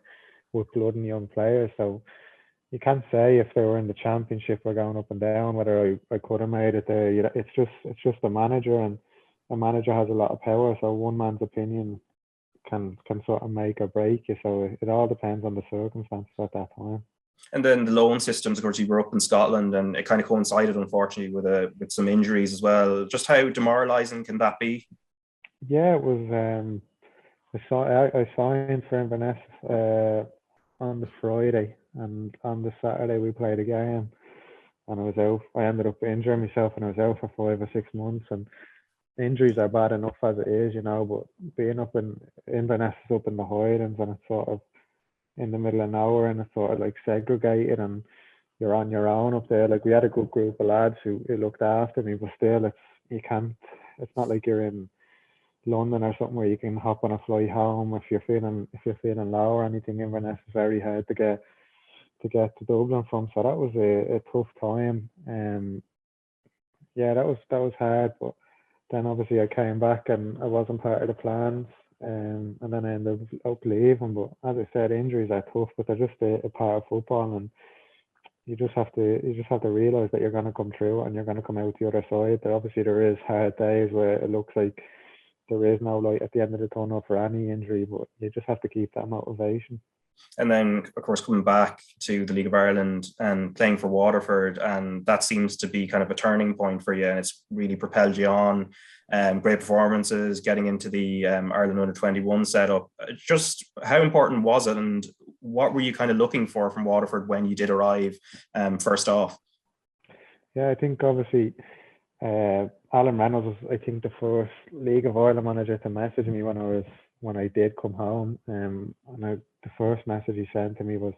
blood and young players. So you can't say if they were in the Championship or going up and down whether I could have made it there. It's just a manager, and a manager has a lot of power. So one man's opinion can sort of make or break you. So it all depends on the circumstances at that time. And then the loan systems, of course, you were up in Scotland, and it kind of coincided, unfortunately, with some injuries as well. Just how demoralising can that be? Yeah, it was. I signed for Inverness on the Friday, and on the Saturday we played a game, and I was out. I ended up injuring myself, and I was out for 5 or 6 months. And injuries are bad enough as it is, but being up in Inverness is up in the Highlands, and it's sort of in the middle of nowhere, and it's sort of like segregated, and you're on your own up there. Like we had a good group of lads who looked after me, but still it's not like you're in London or something where you can hop on a flight home if you're feeling low or anything. Inverness is very hard to get to Dublin from, so that was a tough time. That was hard, but then obviously I came back and I wasn't part of the plans. And then I ended up leaving. But as I said, injuries are tough, but they're just a part of football, and you just have to realise that you're going to come through and you're going to come out the other side. There is hard days where it looks like there is no light at the end of the tunnel for any injury, but you just have to keep that motivation. And then, of course, coming back to the League of Ireland and playing for Waterford, and that seems to be kind of a turning point for you, and it's really propelled you on. Great performances, getting into the Ireland Under-21 setup. Just how important was it, and what were you kind of looking for from Waterford when you did arrive first off? Yeah, I think obviously Alan Reynolds was, I think, the first League of Ireland manager to message me when I did come home. The first message he sent to me was,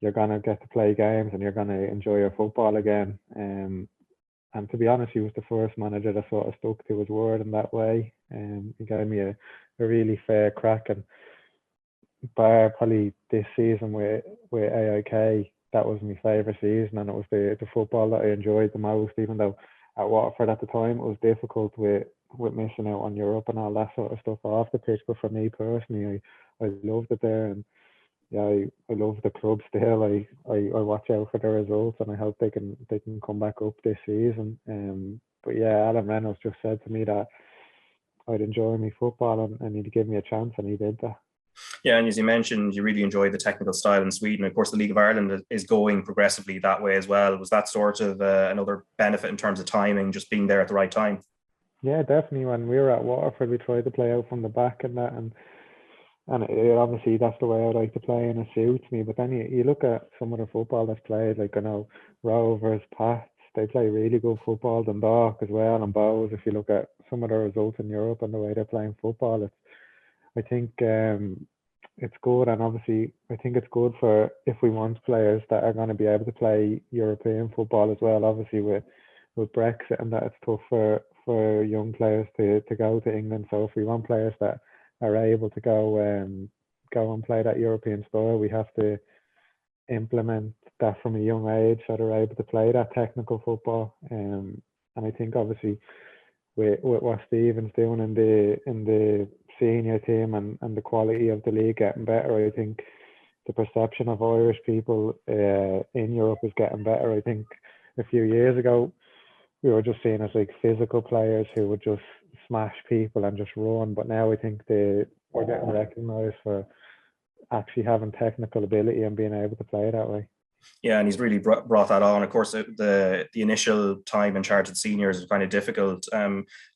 "You're gonna get to play games and you're gonna enjoy your football again." And to be honest, he was the first manager that sort of stuck to his word in that way. He gave me a really fair crack, and bar probably this season with AIK, that was my favourite season, and it was the football that I enjoyed the most, even though at Waterford at the time it was difficult with missing out on Europe and all that sort of stuff off the pitch. But for me personally, I loved it there, and I love the club still. I watch out for the results, and I hope they can come back up this season. But yeah, Alan Reynolds just said to me that I'd enjoy my football and he'd give me a chance, and he did that. Yeah, and as you mentioned, you really enjoyed the technical style in Sweden. Of course, the League of Ireland is going progressively that way as well. Was that sort of another benefit in terms of timing, just being there at the right time? Yeah, definitely. When we were at Waterford, we tried to play out from the back and that, and it, obviously that's the way I like to play, and it suits me. But then you look at some of the football that's played, like Rovers, Pats, they play really good football. Dundalk as well, and Pauw. If you look at some of the results in Europe and the way they're playing football, I think it's good, and obviously I think it's good for if we want players that are going to be able to play European football as well. Obviously with Brexit and that, it's tough for young players to go to England. So if we want players that are able to go and play that European style, we have to implement that from a young age so they're able to play that technical football. And I think obviously with what Stephen's doing in the senior team and the quality of the league getting better, I think the perception of Irish people in Europe is getting better. I think a few years ago we were just seen as like physical players who would just smash people and just run, but now I think we're getting recognised for actually having technical ability and being able to play that way. Yeah, and he's really brought that on. Of course, the initial time in charge of the seniors was kind of difficult.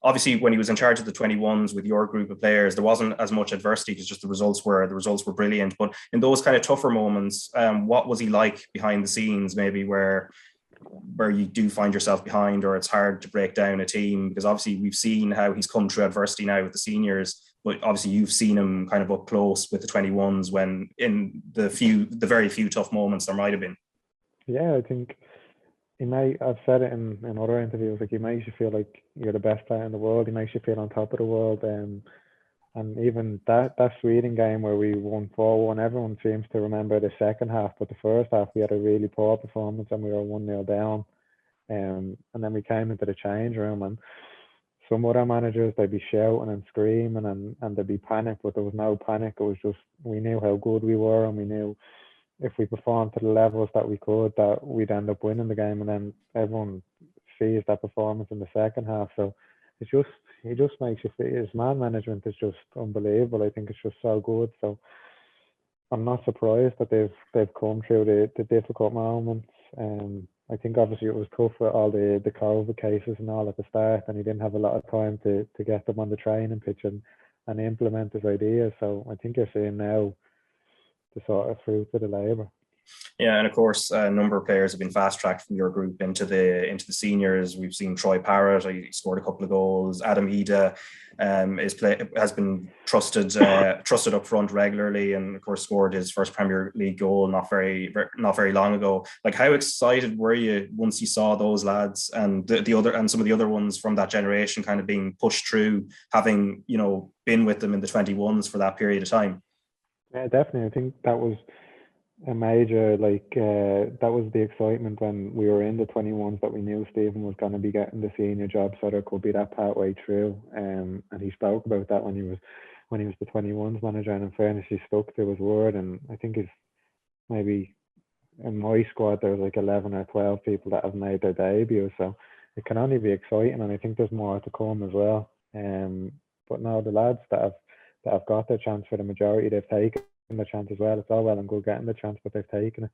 Obviously, when he was in charge of the 21s with your group of players, there wasn't as much adversity because just the results were brilliant. But in those kind of tougher moments, what was he like behind the scenes? Maybe where you do find yourself behind, or it's hard to break down a team, because obviously we've seen how he's come through adversity now with the seniors. But obviously you've seen him kind of up close with the 21s when in the very few tough moments there might have been. Yeah, I think I've said it in other interviews, like he makes you feel like you're the best player in the world. He makes you feel on top of the world. And even that Sweden game where we won 4-1, everyone seems to remember the second half, but the first half we had a really poor performance and we were 1-0 down. And then we came into the change room, and some other managers, they'd be shouting and screaming and there'd be panic, but there was no panic. It was just, we knew how good we were, and we knew if we performed to the levels that we could, that we'd end up winning the game. And then everyone sees that performance in the second half. So he just makes you feel, his man management is just unbelievable. I think it's just so good. So I'm not surprised that they've come through the difficult moments. I think obviously it was tough with all the COVID cases and all at the start, and he didn't have a lot of time to get them on the training pitch and implement his ideas. So I think you're seeing now the sort of fruits of the labour. Yeah, and of course, a number of players have been fast-tracked from your group into the seniors. We've seen Troy Parrott, he scored a couple of goals. Adam Ida has been trusted up front regularly, and of course scored his first Premier League goal not very long ago. Like, how excited were you once you saw those lads and some of the other ones from that generation kind of being pushed through, having been with them in the 21s for that period of time? Yeah, definitely. I think that was a major, that was the excitement when we were in the 21s, that we knew Stephen was going to be getting the senior job, so there could be that pathway through. And he spoke about that when he was the 21s manager, and in fairness, he stuck to his word. And I think it's maybe in my squad there's like 11 or 12 people that have made their debut, so it can only be exciting, and I think there's more to come as well. But no, the lads that have got their chance, for the majority, they've taken the chance as well. It's all well and good getting the chance, but they've taken it.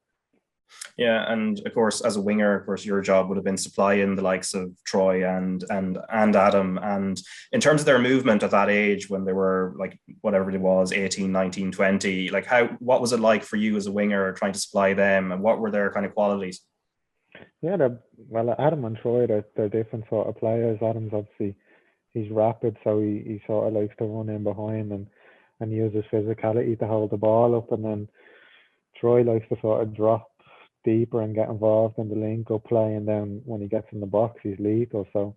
Yeah, and of course, as a winger, of course, your job would have been supplying the likes of Troy and Adam. And in terms of their movement at that age, when they were like whatever it was, 18, 19, 20, like what was it like for you as a winger trying to supply them, and what were their kind of qualities? Yeah, Adam and Troy, they're different sort of players. Adam's obviously, he's rapid, so he sort of likes to run in behind and use his physicality to hold the ball up, and then Troy likes to sort of drop deeper and get involved in the link-up play, and then when he gets in the box, he's lethal. So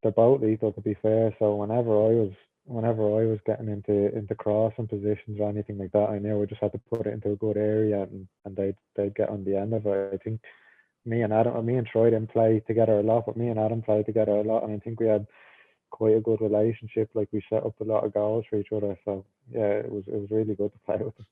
they're both lethal, to be fair. So whenever I was getting into crossing positions or anything like that, I knew I just had to put it into a good area, and they'd get on the end of it. I think me and Troy didn't play together a lot, but me and Adam played together a lot, and I think we had quite a good relationship. Like, we set up a lot of goals for each other. So yeah, it was really good to play with them.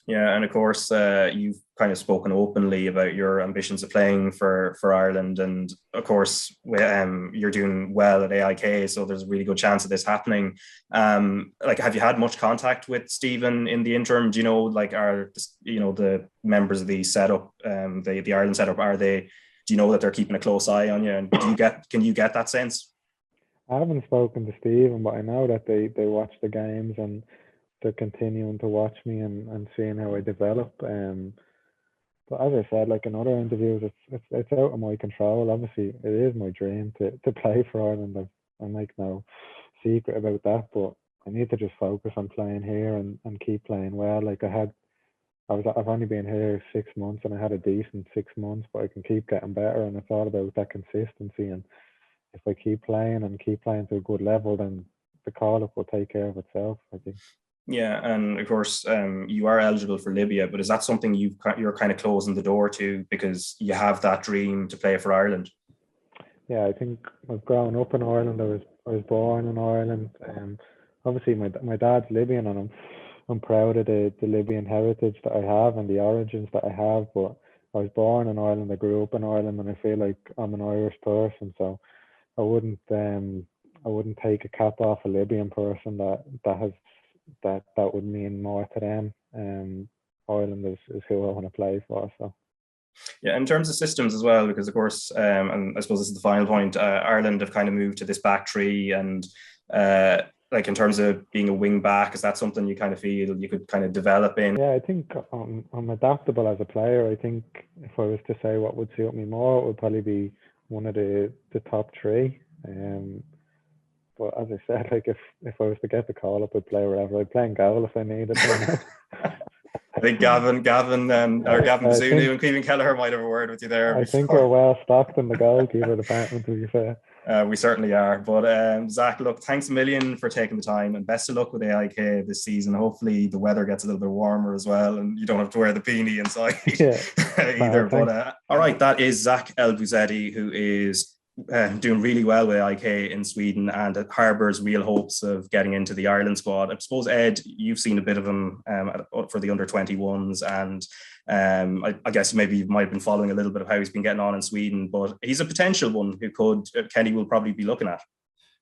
Yeah, and of course, you've kind of spoken openly about your ambitions of playing for Ireland, and of course, you're doing well at AIK, so there's a really good chance of this happening. Have you had much contact with Stephen in the interim? Do you know, are the members of the setup, the Ireland setup, do you know that they're keeping a close eye on you, and can you get that sense? I haven't spoken to Stephen, but I know that they watch the games and they're continuing to watch me and seeing how I develop. But as I said, like in other interviews, it's out of my control. Obviously, it is my dream to play for Ireland. I make no secret about that, but I need to just focus on playing here and keep playing well. Like I've only been here 6 months, and I had a decent 6 months, but I can keep getting better, and it's all about that consistency. And if I keep playing to a good level, then the call-up will take care of itself, I think. Yeah, and of course, you are eligible for Libya, but is that something you're kind of closing the door to because you have that dream to play for Ireland? Yeah, I think I've grown up in Ireland. I was born in Ireland. Obviously, my dad's Libyan, and I'm proud of the Libyan heritage that I have and the origins that I have. But I was born in Ireland. I grew up in Ireland, and I feel like I'm an Irish person. So I wouldn't take a cap off a Libyan person that would mean more to them. Ireland is who I want to play for. So. Yeah, in terms of systems as well, because of course, and I suppose this is the final point, Ireland have kind of moved to this back three, and like in terms of being a wing back, is that something you kind of feel you could kind of develop in? Yeah, I think I'm adaptable as a player. I think if I was to say what would suit me more, it would probably be one of the top three. But as I said, like if I was to get the call up, I'd play wherever. I'd play in goal if I needed to. I think Gavin Bazunu and Cleveland Kelleher might have a word with you there. I think we're well stocked in the goalkeeper department, to be fair. We certainly are. But Zach, look, thanks a million for taking the time, and best of luck with AIK this season. Hopefully the weather gets a little bit warmer as well, and you don't have to wear the beanie inside either. But all right, that is Zach Elbouzedi, who is doing really well with IK in Sweden and harbours real hopes of getting into the Ireland squad. I suppose, Ed, you've seen a bit of him for the under-21s, and I guess maybe you might have been following a little bit of how he's been getting on in Sweden, but he's a potential one who Kenny will probably be looking at.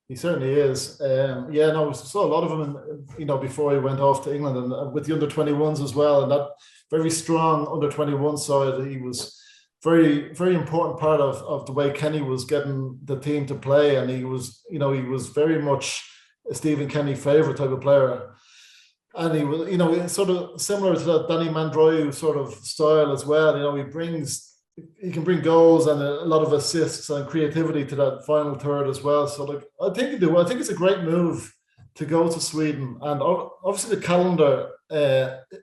He certainly is. We saw a lot of him, before he went off to England, and with the under-21s as well, and that very strong under-21 side. He was very, very important part of the way Kenny was getting the team to play, and he was very much a Stephen Kenny favourite type of player, and he was, sort of similar to that Danny Mandroiu sort of style as well. He can bring goals and a lot of assists and creativity to that final third as well. So I think it's a great move to go to Sweden, and obviously the calendar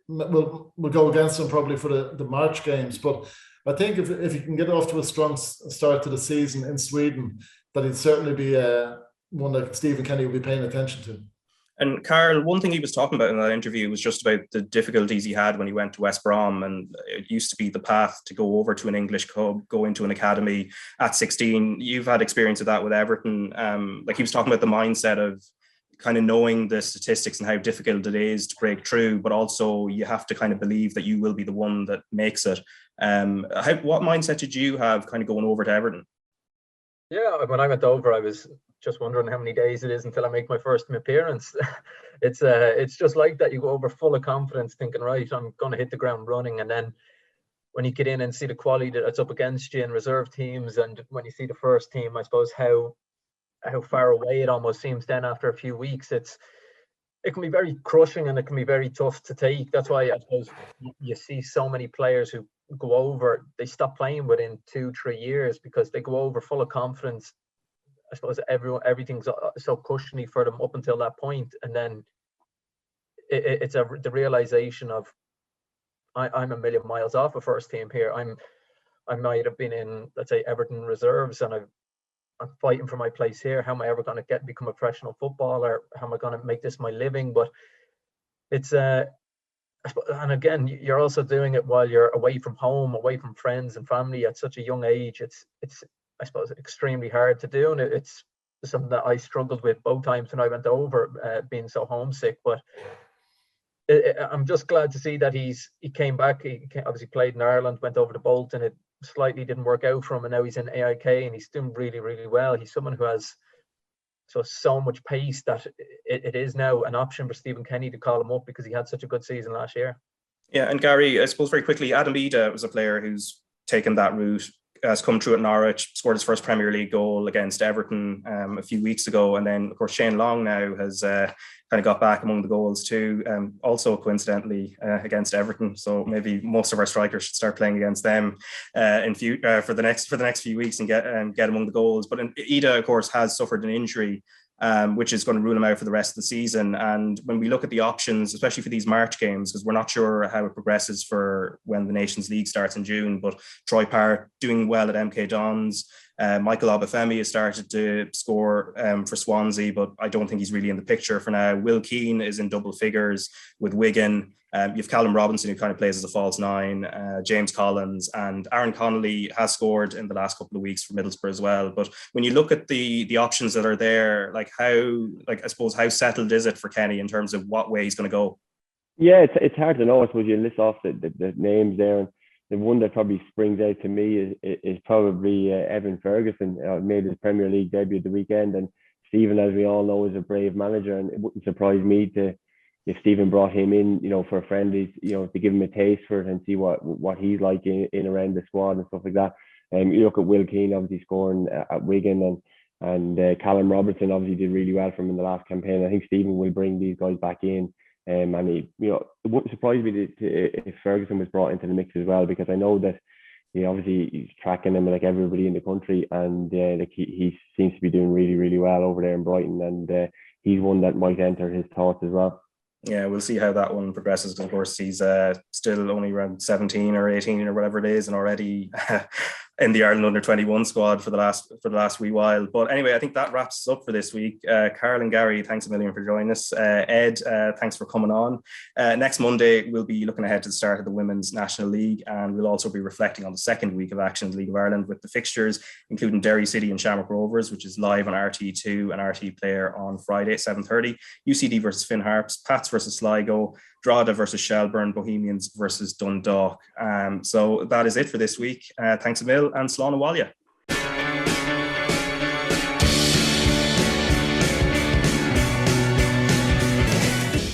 will go against him probably for the March games, but I think if he can get off to a strong start to the season in Sweden, that he'd certainly be one that Stephen Kenny will be paying attention to. And Karl, one thing he was talking about in that interview was just about the difficulties he had when he went to West Brom, and it used to be the path to go over to an English club, go into an academy at 16. You've had experience of that with Everton. He was talking about the mindset of kind of knowing the statistics and how difficult it is to break through, but also you have to kind of believe that you will be the one that makes it. What mindset did you have kind of going over to Everton? Yeah, when I went over, I was just wondering how many days it is until I make my first appearance. It's just like that. You go over full of confidence, thinking, right, I'm going to hit the ground running, and then when you get in and see the quality that's up against you in reserve teams, and when you see the first team, I suppose how far away it almost seems then after a few weeks. It can be very crushing, and it can be very tough to take. That's why I suppose you see so many players who go over, they stop playing within 2-3 years because they go over full of confidence. I suppose everything's so cushiony for them up until that point, and then it's the realization of I'm a million miles off a first team here. I might have been in, let's say, Everton reserves, and I'm fighting for my place here. How am I ever going to become a professional footballer? How am I going to make this my living? But it's and again, you're also doing it while you're away from home, away from friends and family at such a young age. It's I suppose extremely hard to do, and it's something that I struggled with both times when I went over, being so homesick. But I'm just glad to see that he came back. He obviously played in Ireland, went over to Bolton. It slightly didn't work out for him, and now he's in AIK and he's doing really, really well. He's someone who has so much pace that it is now an option for Stephen Kenny to call him up because he had such a good season last year. Yeah, and Gary, I suppose very quickly, Adam Ida was a player who's taken that route, has come through at Norwich, scored his first Premier League goal against Everton a few weeks ago, and then of course Shane Long now has kind of got back among the goals too, also coincidentally against Everton. So maybe most of our strikers should start playing against them for the next few weeks and get among the goals. But Ida, of course, has suffered an injury, which is going to rule him out for the rest of the season. And when we look at the options, especially for these March games, because we're not sure how it progresses for when the Nations League starts in June, but Troy Parrott doing well at MK Dons. Michael Obafemi has started to score for Swansea, but I don't think he's really in the picture for now. Will Keane is in double figures with Wigan. You've Callum Robinson, who kind of plays as a false nine, James Collins, and Aaron Connolly has scored in the last couple of weeks for Middlesbrough as well. But when you look at the options that are there, I suppose how settled is it for Kenny in terms of what way he's going to go? Yeah, it's hard to know. I suppose you list off the names there, and the one that probably springs out to me is probably Evan Ferguson. Made his Premier League debut at the weekend, and Stephen, as we all know, is a brave manager, and it wouldn't surprise me to if Stephen brought him in, for a friendlies, to give him a taste for it and see what he's like in around the squad and stuff like that. You look at Will Keane obviously scoring at Wigan, and Callum Robertson obviously did really well for him in the last campaign. I think Stephen will bring these guys back in, and it wouldn't surprise me if Ferguson was brought into the mix as well, because I know that he's tracking them like everybody in the country, and he seems to be doing really, really well over there in Brighton, and he's one that might enter his thoughts as well. Yeah, we'll see how that one progresses, because of course he's still only around 17 or 18 or whatever it is, and already in the Ireland under-21 squad for the last wee while. But anyway, I think that wraps us up for this week. Karl and Gary, thanks a million for joining us. Ed, thanks for coming on. Next Monday, we'll be looking ahead to the start of the Women's National League, and we'll also be reflecting on the second week of action in the League of Ireland with the fixtures, including Derry City and Shamrock Rovers, which is live on RTÉ2 and RTÉ Player on Friday at 7:30. UCD versus Finn Harps, Pats versus Sligo, Drogheda versus Shelburne, Bohemians versus Dundalk. So that is it for this week. Thanks a mil, and Slán Abhaile.